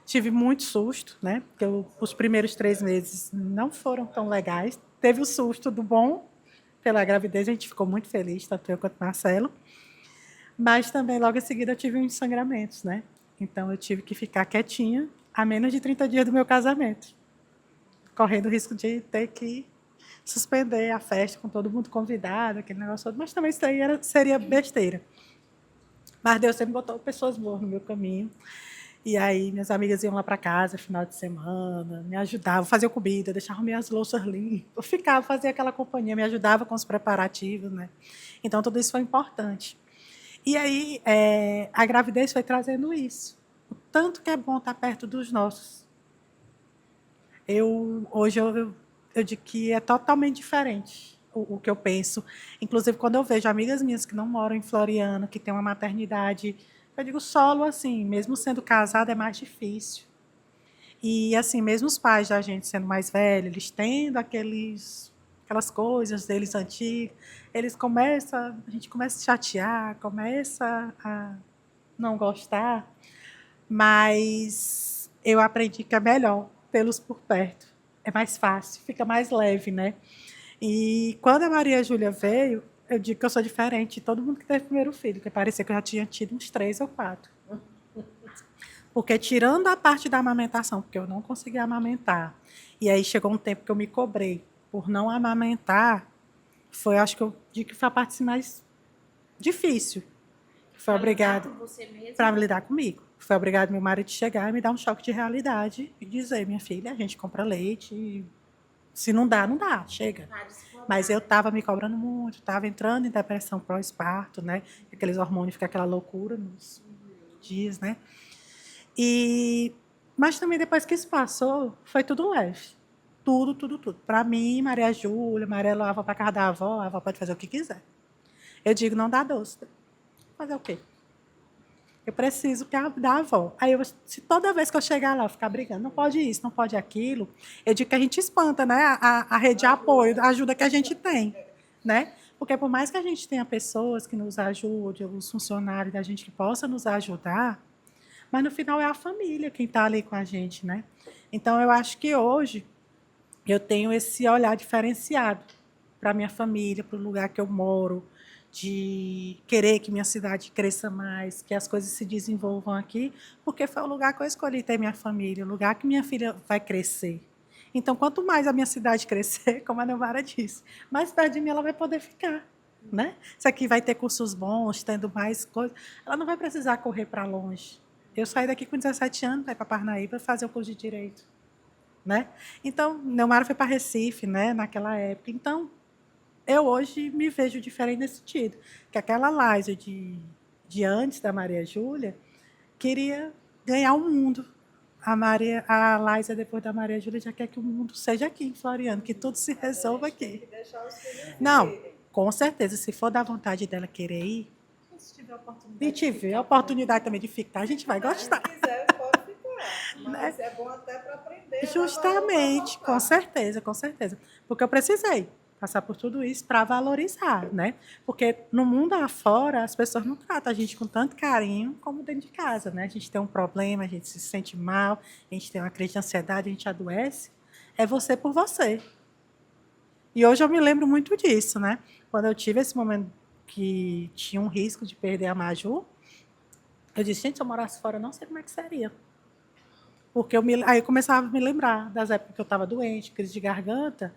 Tive muito susto, né? Porque os primeiros 3 meses não foram tão legais. Teve o susto do bom pela gravidez, a gente ficou muito feliz, tanto eu quanto o Marcelo. Mas também, logo em seguida, eu tive uns sangramentos, né? Então, eu tive que ficar quietinha a menos de 30 dias do meu casamento, correndo o risco de ter que suspender a festa com todo mundo convidado, aquele negócio todo. Mas também isso aí seria besteira. Mas Deus sempre botou pessoas boas no meu caminho. E aí, minhas amigas iam lá para casa, final de semana, me ajudavam, faziam comida, deixavam minhas louças limpas. Eu ficava, fazia aquela companhia, me ajudava com os preparativos, né? Então, tudo isso foi importante. E aí, a gravidez foi trazendo isso. O tanto que é bom estar perto dos nossos. Hoje eu digo que é totalmente diferente. o que eu penso. Inclusive, quando eu vejo amigas minhas que não moram em Floriano, que têm uma maternidade, eu digo solo, assim, mesmo sendo casada é mais difícil. E, assim, mesmo os pais da gente sendo mais velhos, eles tendo aquelas coisas deles antigas, a gente começa a chatear, começa a não gostar, mas eu aprendi que é melhor tê-los por perto. É mais fácil, fica mais leve, né? E quando a Maria Júlia veio, eu digo que eu sou diferente de todo mundo que teve primeiro filho, que parecia que eu já tinha tido uns 3 ou 4. Porque tirando a parte da amamentação, porque eu não conseguia amamentar, e aí chegou um tempo que eu me cobrei por não amamentar, acho que eu digo que foi a parte mais difícil. Foi obrigado para lidar comigo. Foi obrigado meu marido chegar e me dar um choque de realidade e dizer, minha filha, a gente compra leite, se não dá, não dá, chega. Mas eu estava me cobrando muito, estava entrando em depressão pós-parto, né? Aqueles hormônios, fica aquela loucura nos dias, né? Mas também depois que isso passou, foi tudo leve. Tudo, tudo, tudo. Para mim, Maria Júlia, Maria Lava para casa da avó, a avó pode fazer o que quiser. Eu digo, não dá doce. Fazer o quê? Eu preciso da avó. Aí, se toda vez que eu chegar lá, eu ficar brigando, não pode isso, não pode aquilo, eu digo que a gente espanta, né? A rede de apoio, a ajuda que a gente tem, né? Porque por mais que a gente tenha pessoas que nos ajudem, os funcionários da gente que possa nos ajudar, mas no final é a família quem está ali com a gente, né? Então, eu acho que hoje eu tenho esse olhar diferenciado para a minha família, para o lugar que eu moro, de querer que minha cidade cresça mais, que as coisas se desenvolvam aqui, porque foi o lugar que eu escolhi ter minha família, o lugar que minha filha vai crescer. Então, quanto mais a minha cidade crescer, como a Neumara disse, mais perto de mim ela vai poder ficar. Né? Isso aqui vai ter cursos bons, tendo mais coisas. Ela não vai precisar correr para longe. Eu saí daqui com 17 anos, para Parnaíba, fazer o curso de Direito. Né? Então, Neumara foi para Recife, né, naquela época. Então, eu hoje me vejo diferente nesse sentido. Que aquela Laísa de antes da Maria Júlia queria ganhar o mundo. A Laísa, depois da Maria Júlia, já quer que o mundo seja aqui em Floriano, que tudo se resolva aqui. Não, com certeza, se for da vontade dela querer ir, se tiver a oportunidade também de ficar, a gente vai gostar. Se quiser, pode ficar. Mas é bom até para aprender. Justamente, com certeza, com certeza. Porque eu precisei passar por tudo isso para valorizar, né? Porque no mundo afora, as pessoas não tratam a gente com tanto carinho como dentro de casa, né? A gente tem um problema, a gente se sente mal, a gente tem uma crise de ansiedade, a gente adoece. É você por você. E hoje eu me lembro muito disso, né? Quando eu tive esse momento que tinha um risco de perder a Maju, eu disse, gente, se eu morasse fora, eu não sei como é que seria. Porque aí eu começava a me lembrar das épocas que eu estava doente, crise de garganta,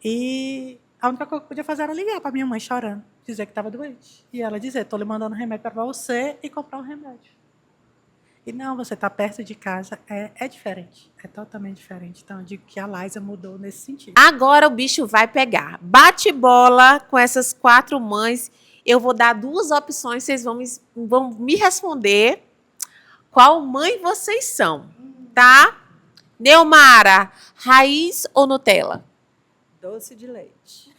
e a única coisa que eu podia fazer era ligar para minha mãe chorando, dizer que estava doente. E ela dizer, estou lhe mandando remédio para você e comprar um remédio. E não, você está perto de casa, é diferente, é totalmente diferente. Então, eu digo que a Laísa mudou nesse sentido. Agora o bicho vai pegar. Bate bola com essas 4 mães. Eu vou dar 2 opções, vocês vão me responder qual mãe vocês são, tá? Neumara, raiz ou Nutella? Doce de leite.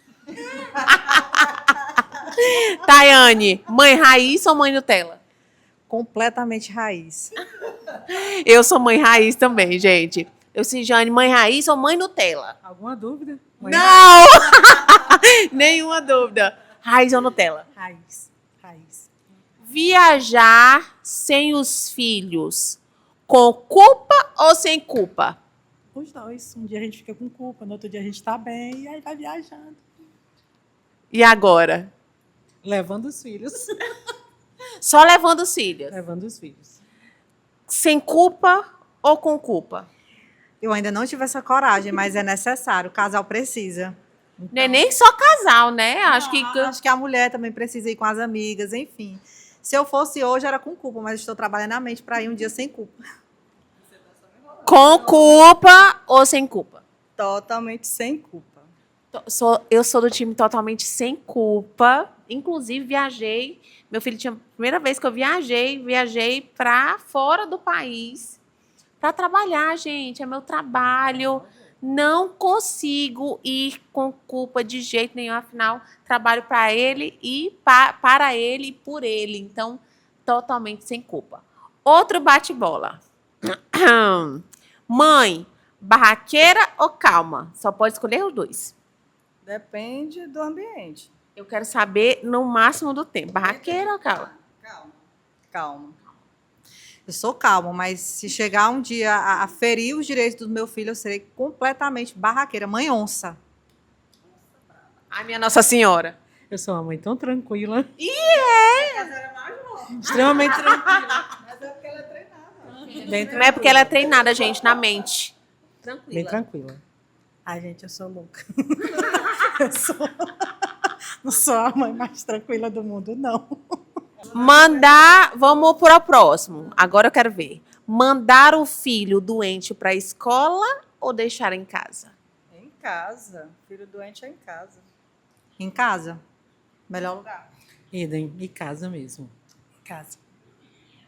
Tayane, mãe raiz ou mãe Nutella? Completamente raiz. Eu sou mãe raiz também, gente. Eu sou Jane, mãe raiz ou mãe Nutella? Alguma dúvida? Não! Nenhuma dúvida. Raiz ou Nutella? Raiz, raiz. Viajar sem os filhos, com culpa ou sem culpa? Os dois. Um dia a gente fica com culpa, no outro dia a gente está bem, e aí vai viajando. E agora? Levando os filhos. Só levando os filhos. Levando os filhos. Sem culpa ou com culpa? Eu ainda não tive essa coragem, mas é necessário. O casal precisa. Não é nem só casal, né? Acho que a mulher também precisa ir com as amigas, enfim. Se eu fosse hoje, era com culpa, mas estou trabalhando a mente para ir um dia sem culpa. com culpa ou sem culpa? Totalmente sem culpa. Eu sou do time totalmente sem culpa. Inclusive, viajei. Meu filho tinha. Primeira vez que eu viajei para fora do país para trabalhar, gente. É meu trabalho. Não consigo ir com culpa de jeito nenhum, afinal, trabalho para ele e para ele e por ele. Então, totalmente sem culpa. Outro bate-bola. Mãe, barraqueira ou calma? Só pode escolher os dois. Depende do ambiente. Eu quero saber no máximo do tempo. Barraqueira ou calma? Calma. Calma. Eu sou calma, mas se chegar um dia a ferir os direitos do meu filho, eu serei completamente barraqueira, mãe onça. Ai, minha Nossa Senhora. Eu sou uma mãe tão tranquila. É! Extremamente tranquila. Mas é porque ela é treinada. Bem Não é porque ela é treinada, gente, na mente. Bem tranquila. Ai, gente, eu sou louca. Não sou a mãe mais tranquila do mundo, não. Vamos pro próximo. Agora eu quero ver. Mandar o filho doente para a escola ou deixar em casa? Em casa. Filho doente é em casa. Em casa, melhor lugar. Idem, em casa mesmo. Em casa.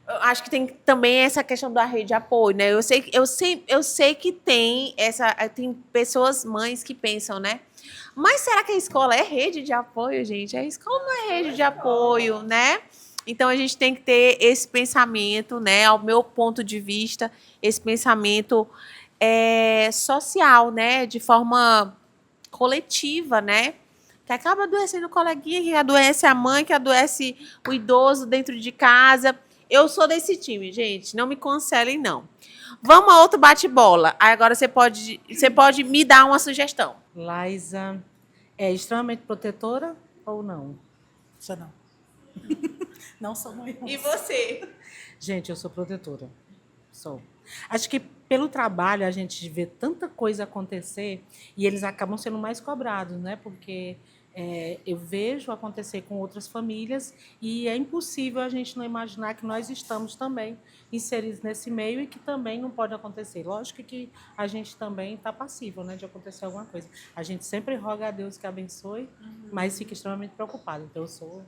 Eu acho que tem também essa questão da rede de apoio, né? Eu sei que tem pessoas, mães que pensam, né? Mas será que a escola é rede de apoio, gente? A escola não é rede de apoio, né? Então a gente tem que ter esse pensamento, né? Ao meu ponto de vista, esse pensamento social, né? De forma coletiva, né? Que acaba adoecendo o coleguinha, que adoece a mãe, que adoece o idoso dentro de casa. Eu sou desse time, gente. Não me cancelem, não. Vamos a outro bate-bola. Aí agora você pode me dar uma sugestão. Laísa é extremamente protetora ou não? Sou não. Não sou mãe. E você? Gente, eu sou protetora. Sou. Acho que pelo trabalho a gente vê tanta coisa acontecer e eles acabam sendo mais cobrados, né? Porque eu vejo acontecer com outras famílias e é impossível a gente não imaginar que nós estamos também inseridos nesse meio e que também não pode acontecer. Lógico que a gente também está passível, né, de acontecer alguma coisa. A gente sempre roga a Deus que abençoe, mas fica extremamente preocupado. Então eu sou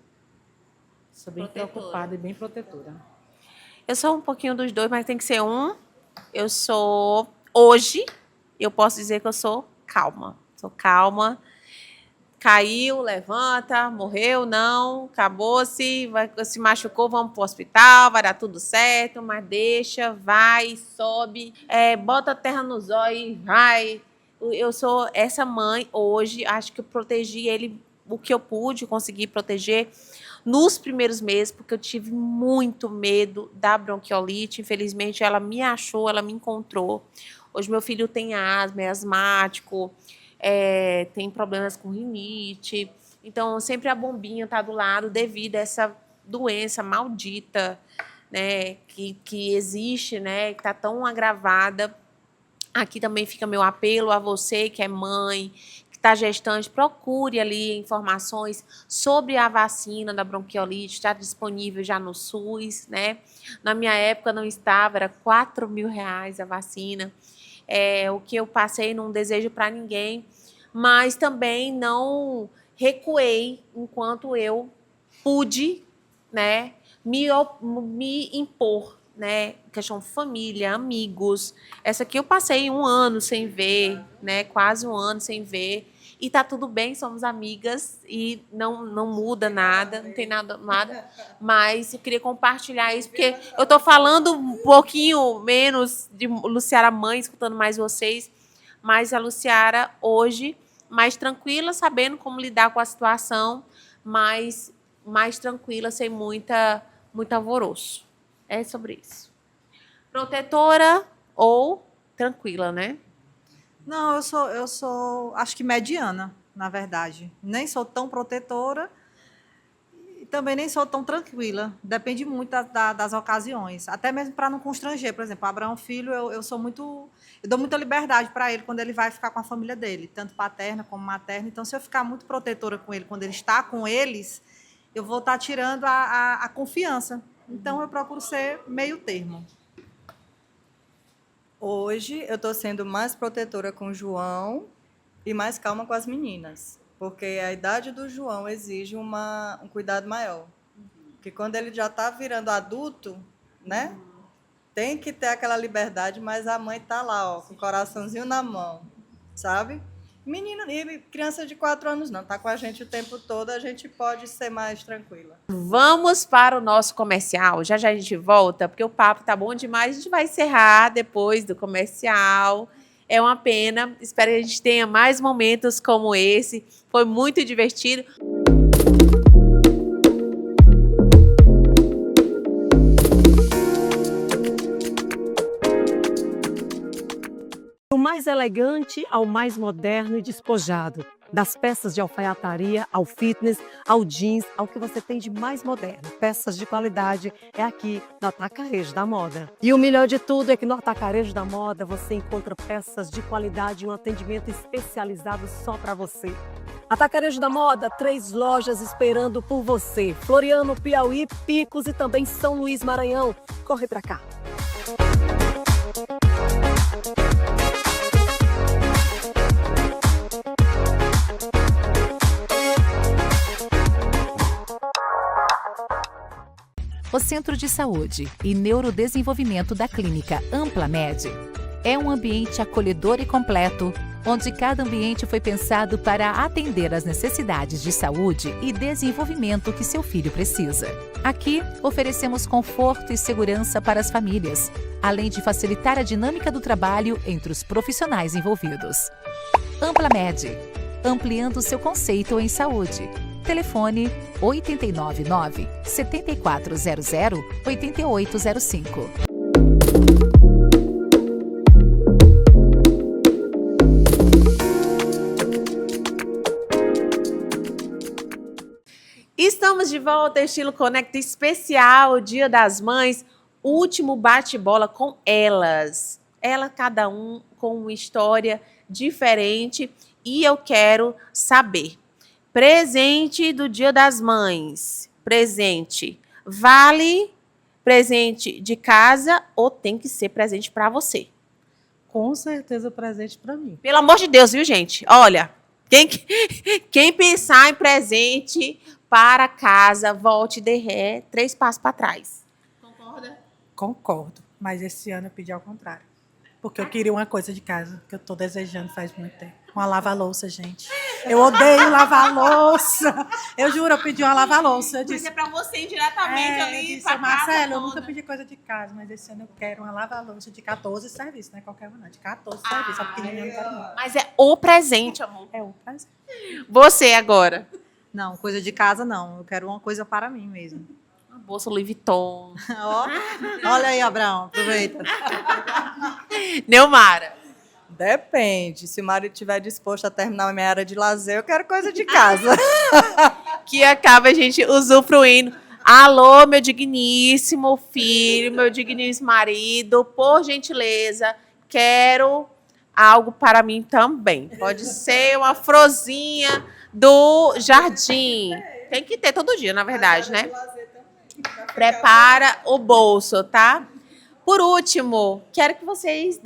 bem preocupada e bem protetora. Eu sou um pouquinho dos dois, mas tem que ser um. Hoje, eu posso dizer que eu sou calma. Sou calma. Caiu, levanta, morreu, não, acabou-se, se machucou, vamos para o hospital, vai dar tudo certo, mas deixa, vai, sobe, bota a terra nos olhos, vai. Eu sou essa mãe hoje, acho que eu protegi ele o que eu pude conseguir proteger nos primeiros meses, porque eu tive muito medo da bronquiolite. Infelizmente, ela me achou, ela me encontrou. Hoje, meu filho tem asma, é asmático, tem problemas com rinite. Então, sempre a bombinha está do lado devido a essa doença maldita, né, que existe, né, que está tão agravada. Aqui também fica meu apelo a você que é mãe, está gestante, procure ali informações sobre a vacina da bronquiolite, está disponível já no SUS, né? Na minha época não estava, era R$4.000 a vacina. O que eu passei não desejo para ninguém, mas também não recuei enquanto eu pude, né, me impor, né, questão família, amigos. Essa aqui eu passei 1 ano sem ver, né, quase 1 ano sem ver, e tá tudo bem, somos amigas e não muda nada, não tem nada, mas eu queria compartilhar isso, porque eu tô falando um pouquinho menos de Luciara mãe, escutando mais vocês, mas a Luciara hoje mais tranquila, sabendo como lidar com a situação, mas mais tranquila, sem muito alvoroço. É sobre isso. Protetora ou tranquila, né? Não, eu sou, acho que mediana, na verdade. Nem sou tão protetora e também nem sou tão tranquila. Depende muito das ocasiões. Até mesmo para não constranger. Por exemplo, Abraão Filho, eu dou muita liberdade para ele quando ele vai ficar com a família dele, tanto paterna como materna. Então, se eu ficar muito protetora com ele quando ele está com eles, eu vou estar tirando a confiança. Então, eu procuro ser meio termo. Hoje, eu estou sendo mais protetora com o João e mais calma com as meninas, porque a idade do João exige um cuidado maior. Porque quando ele já está virando adulto, né, tem que ter aquela liberdade, mas a mãe está lá, ó, com o coraçãozinho na mão. sabe? Menino e criança de 4 anos não, tá com a gente o tempo todo, a gente pode ser mais tranquila. Vamos para o nosso comercial. Já já a gente volta, porque o papo tá bom demais. A gente vai encerrar depois do comercial. É uma pena. Espero que a gente tenha mais momentos como esse. Foi muito divertido. Do mais elegante ao mais moderno e despojado. Das peças de alfaiataria ao fitness, ao jeans, ao que você tem de mais moderno. Peças de qualidade é aqui no Atacarejo da Moda. E o melhor de tudo é que no Atacarejo da Moda você encontra peças de qualidade e um atendimento especializado só para você. Atacarejo da Moda, 3 lojas esperando por você. Floriano, Piauí, Picos e também São Luís, Maranhão. Corre para cá. O Centro de Saúde e Neurodesenvolvimento da Clínica AmplaMed é um ambiente acolhedor e completo, onde cada ambiente foi pensado para atender às necessidades de saúde e desenvolvimento que seu filho precisa. Aqui, oferecemos conforto e segurança para as famílias, além de facilitar a dinâmica do trabalho entre os profissionais envolvidos. AmplaMed, ampliando seu conceito em saúde. Telefone 899-7400-8805. Estamos de volta, Estilo Conecta especial, Dia das Mães, último bate-bola com elas. Cada um com uma história diferente e eu quero saber. Presente do Dia das Mães. Presente vale presente de casa ou tem que ser presente para você? Com certeza presente para mim. Pelo amor de Deus, viu, gente? Olha, quem pensar em presente para casa, volte e dê ré, 3 passos para trás. Concorda? Concordo, mas esse ano eu pedi ao contrário. Porque eu queria uma coisa de casa, que eu estou desejando faz muito tempo. Uma lava-louça, gente. Eu odeio lavar louça. Eu juro, eu pedi uma lava-louça. Eu Mas disse, é para você indiretamente ali, eu disse, para casa Marcelo, eu toda. nunca pedi coisa de casa, mas esse ano eu quero uma lava-louça de 14 serviços, não é qualquer uma, não. De 14 serviços, a pequenininha eu não quero não. Mas é o presente, amor. É o prazer. Você agora. Não, coisa de casa não. Eu quero uma coisa para mim mesmo. Uma bolsa Louis Vuitton. Ó, olha aí, Abraão, aproveita. Neumara. Depende. Se o marido estiver disposto a terminar a minha área de lazer, eu quero coisa de casa. Que acaba a gente usufruindo. Alô, meu digníssimo filho, meu digníssimo marido, por gentileza, quero algo para mim também. Pode ser uma frozinha do jardim. Tem que ter todo dia, na verdade, né? Prepara o bolso, tá? Por último, quero que vocês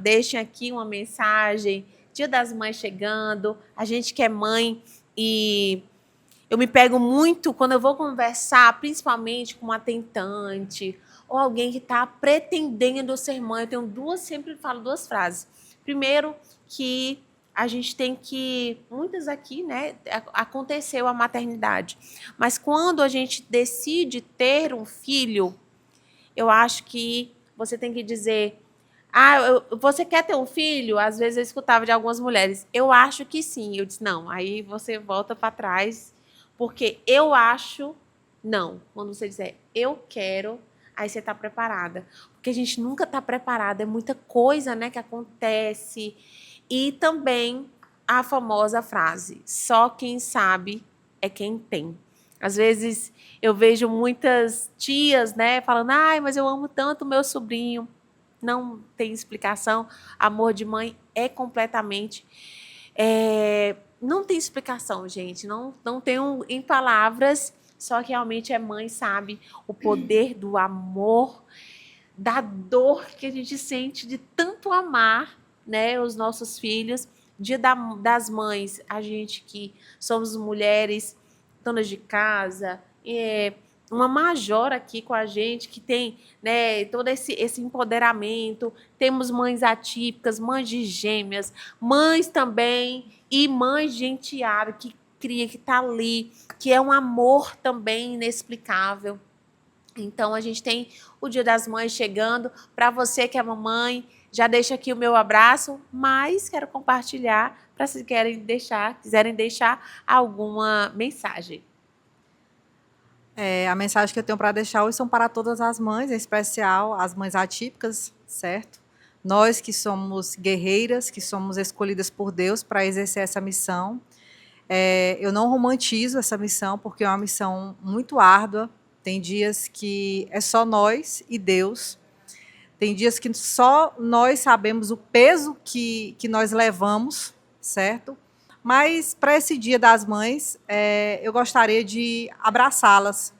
deixem aqui uma mensagem. Dia das Mães chegando, a gente que é mãe e eu me pego muito quando eu vou conversar, principalmente com uma tentante ou alguém que está pretendendo ser mãe. Sempre falo 2 frases. Primeiro, que a gente tem que, muitas aqui, né, aconteceu a maternidade, mas quando a gente decide ter um filho, eu acho que você tem que dizer, você quer ter um filho? Às vezes eu escutava de algumas mulheres, eu acho que sim. Eu disse, não, aí você volta para trás, porque eu acho, não. Quando você dizer, eu quero, aí você está preparada. Porque a gente nunca está preparada, é muita coisa, né, que acontece. E também a famosa frase, só quem sabe é quem tem. Às vezes eu vejo muitas tias, né, falando, mas eu amo tanto meu sobrinho. Não tem explicação. Amor de mãe é completamente... não tem explicação, gente. Não tenho em palavras, só que realmente é mãe, sabe? O poder do amor, da dor que a gente sente de tanto amar, né, os nossos filhos. Dia das Mães, a gente que somos mulheres, donas de casa, uma major aqui com a gente, que tem, né, todo esse empoderamento. Temos mães atípicas, mães de gêmeas, mães também, e mães de enteada, que cria, que está ali, que é um amor também inexplicável. Então, a gente tem o Dia das Mães chegando. Para você que é mamãe, já deixo aqui o meu abraço, mas quero compartilhar para se quiserem deixar alguma mensagem. A mensagem que eu tenho para deixar hoje são para todas as mães, em especial as mães atípicas, certo? Nós que somos guerreiras, que somos escolhidas por Deus para exercer essa missão. Eu não romantizo essa missão, porque é uma missão muito árdua. Tem dias que é só nós e Deus. Tem dias que só nós sabemos o peso que nós levamos, certo? Mas para esse Dia das Mães, eu gostaria de abraçá-las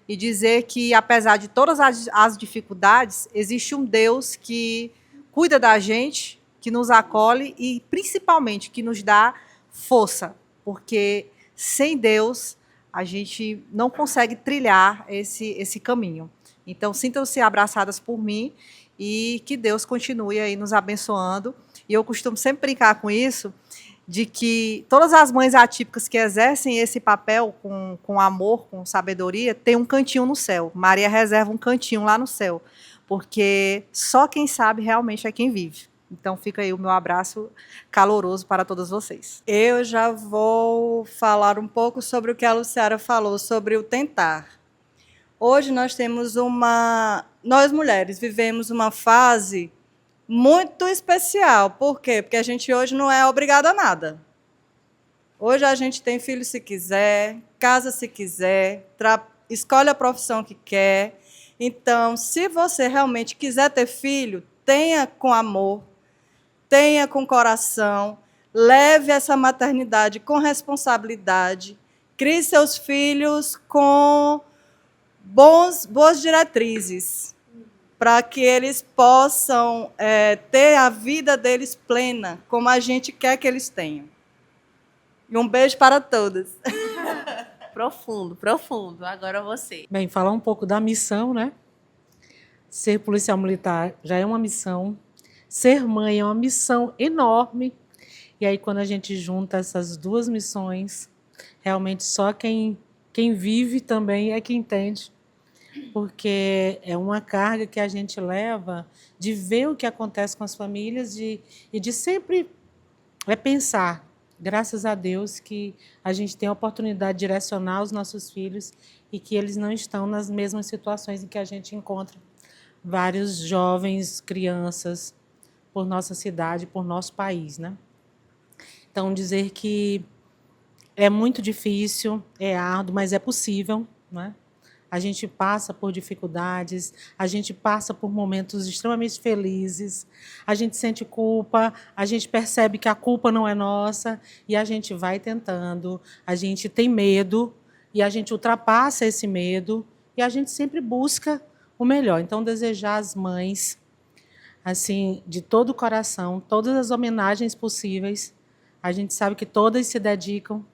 e dizer que, apesar de todas as dificuldades, existe um Deus que cuida da gente, que nos acolhe e, principalmente, que nos dá força, porque sem Deus a gente não consegue trilhar esse caminho. Então, sintam-se abraçadas por mim e que Deus continue aí nos abençoando. E eu costumo sempre brincar com isso, de que todas as mães atípicas que exercem esse papel com amor, com sabedoria, tem um cantinho no céu. Maria reserva um cantinho lá no céu, porque só quem sabe realmente é quem vive. Então, fica aí o meu abraço caloroso para todas vocês. Eu já vou falar um pouco sobre o que a Luciara falou, sobre o tentar. Hoje nós nós mulheres vivemos uma fase muito especial. Por quê? Porque a gente hoje não é obrigada a nada. Hoje a gente tem filho se quiser, casa se quiser, escolhe a profissão que quer. Então, se você realmente quiser ter filho, tenha com amor, tenha com coração, leve essa maternidade com responsabilidade, crie seus filhos com boas diretrizes, para que eles possam ter a vida deles plena, como a gente quer que eles tenham. E um beijo para todas. Profundo, profundo. Agora você. Bem, falar um pouco da missão, né? Ser policial militar já é uma missão. Ser mãe é uma missão enorme. E aí, quando a gente junta essas duas missões, realmente só quem vive também é que entende. Porque é uma carga que a gente leva de ver o que acontece com as famílias e de sempre pensar, graças a Deus, que a gente tem a oportunidade de direcionar os nossos filhos e que eles não estão nas mesmas situações em que a gente encontra vários jovens, crianças, por nossa cidade, por nosso país, né? Então, dizer que é muito difícil, é árduo, mas é possível, né? A gente passa por dificuldades, a gente passa por momentos extremamente felizes, a gente sente culpa, a gente percebe que a culpa não é nossa e a gente vai tentando, a gente tem medo e a gente ultrapassa esse medo e a gente sempre busca o melhor. Então, desejar às mães, assim, de todo o coração, todas as homenagens possíveis. A gente sabe que todas se dedicam,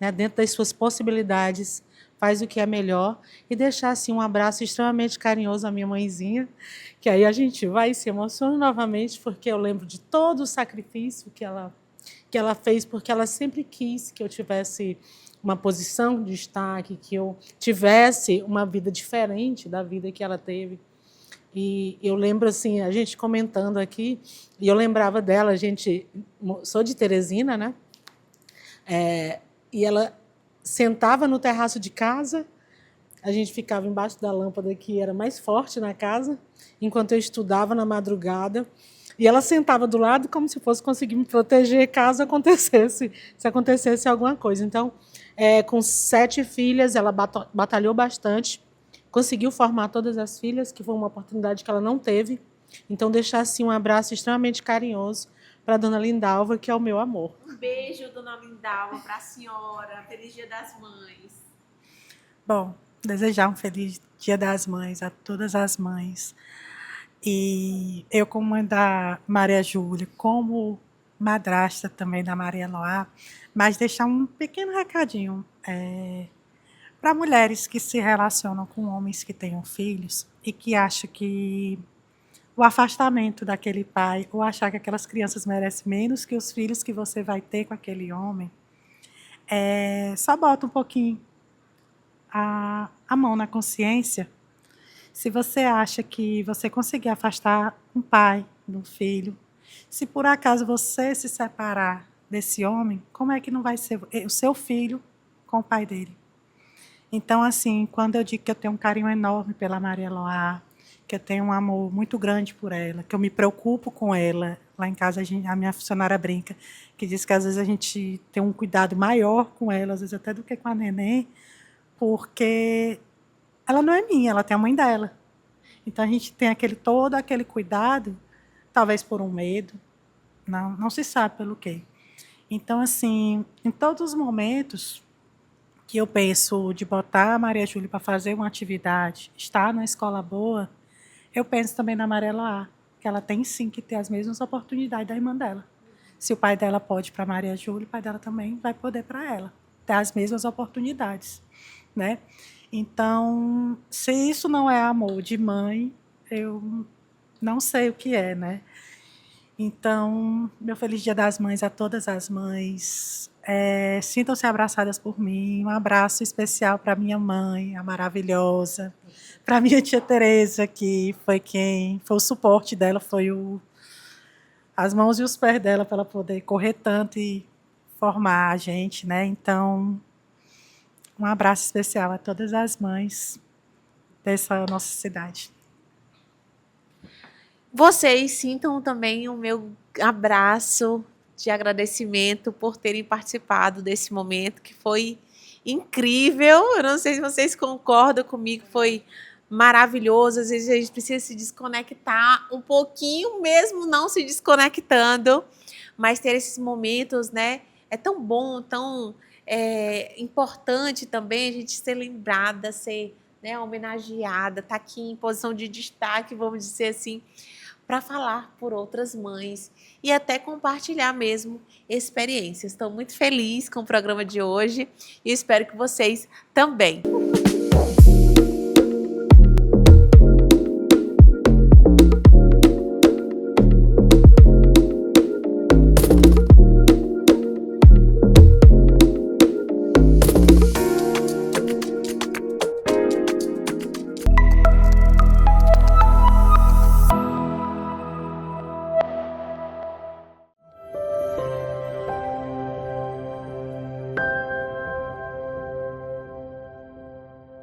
né, dentro das suas possibilidades, faz o que é melhor e deixar assim um abraço extremamente carinhoso à minha mãezinha, que aí a gente vai e se emociona novamente, porque eu lembro de todo o sacrifício que ela fez, porque ela sempre quis que eu tivesse uma posição de destaque, que eu tivesse uma vida diferente da vida que ela teve. E eu lembro, assim, a gente comentando aqui, e eu lembrava dela, sou de Teresina, né? E ela sentava no terraço de casa, a gente ficava embaixo da lâmpada que era mais forte na casa, enquanto eu estudava na madrugada, e ela sentava do lado como se fosse conseguir me proteger caso se acontecesse alguma coisa. Então, com 7 filhas, ela batalhou bastante, conseguiu formar todas as filhas, que foi uma oportunidade que ela não teve. Então, deixar assim, um abraço extremamente carinhoso para a dona Lindalva, que é o meu amor. Um beijo, dona Lindalva, para a senhora. Feliz Dia das Mães. Bom, desejar um feliz Dia das Mães a todas as mães. E eu, como mãe da Maria Júlia, como madrasta também da Maria Eloá, mas deixar um pequeno recadinho. Para mulheres que se relacionam com homens que tenham filhos e que acham que o afastamento daquele pai, ou achar que aquelas crianças merecem menos que os filhos que você vai ter com aquele homem, só bota um pouquinho a mão na consciência. Se você acha que você conseguir afastar um pai do filho, se por acaso você se separar desse homem, como é que não vai ser o seu filho com o pai dele? Então, assim, quando eu digo que eu tenho um carinho enorme pela Maria Eloá, que eu tenho um amor muito grande por ela, que eu me preocupo com ela, lá em casa a minha funcionária brinca, que diz que às vezes a gente tem um cuidado maior com ela, às vezes até do que com a neném, porque ela não é minha, ela tem a mãe dela. Então a gente tem todo aquele cuidado, talvez por um medo, não se sabe pelo quê. Então, assim, em todos os momentos que eu penso de botar a Maria Júlia para fazer uma atividade, estar na escola boa, eu penso também na Maria Eloá, que ela tem sim que ter as mesmas oportunidades da irmã dela. Se o pai dela pode para a Maria Júlia, o pai dela também vai poder para ela, ter as mesmas oportunidades, né? Então, se isso não é amor de mãe, eu não sei o que é, né? Então, meu feliz Dia das Mães a todas as mães. Sintam-se abraçadas por mim. Um abraço especial para minha mãe, a maravilhosa. Para minha tia Tereza, que foi o suporte dela, foi as mãos e os pés dela para ela poder correr tanto e formar a gente, né? Então, um abraço especial a todas as mães dessa nossa cidade. Vocês sintam também o meu abraço de agradecimento por terem participado desse momento, que foi incrível. Eu não sei se vocês concordam comigo, foi maravilhoso. Às vezes a gente precisa se desconectar um pouquinho, mesmo não se desconectando, mas ter esses momentos, né? É tão bom, tão importante também a gente ser lembrada, ser, né, homenageada, estar aqui em posição de destaque, vamos dizer assim, para falar por outras mães e até compartilhar mesmo experiências. Estou muito feliz com o programa de hoje e espero que vocês também.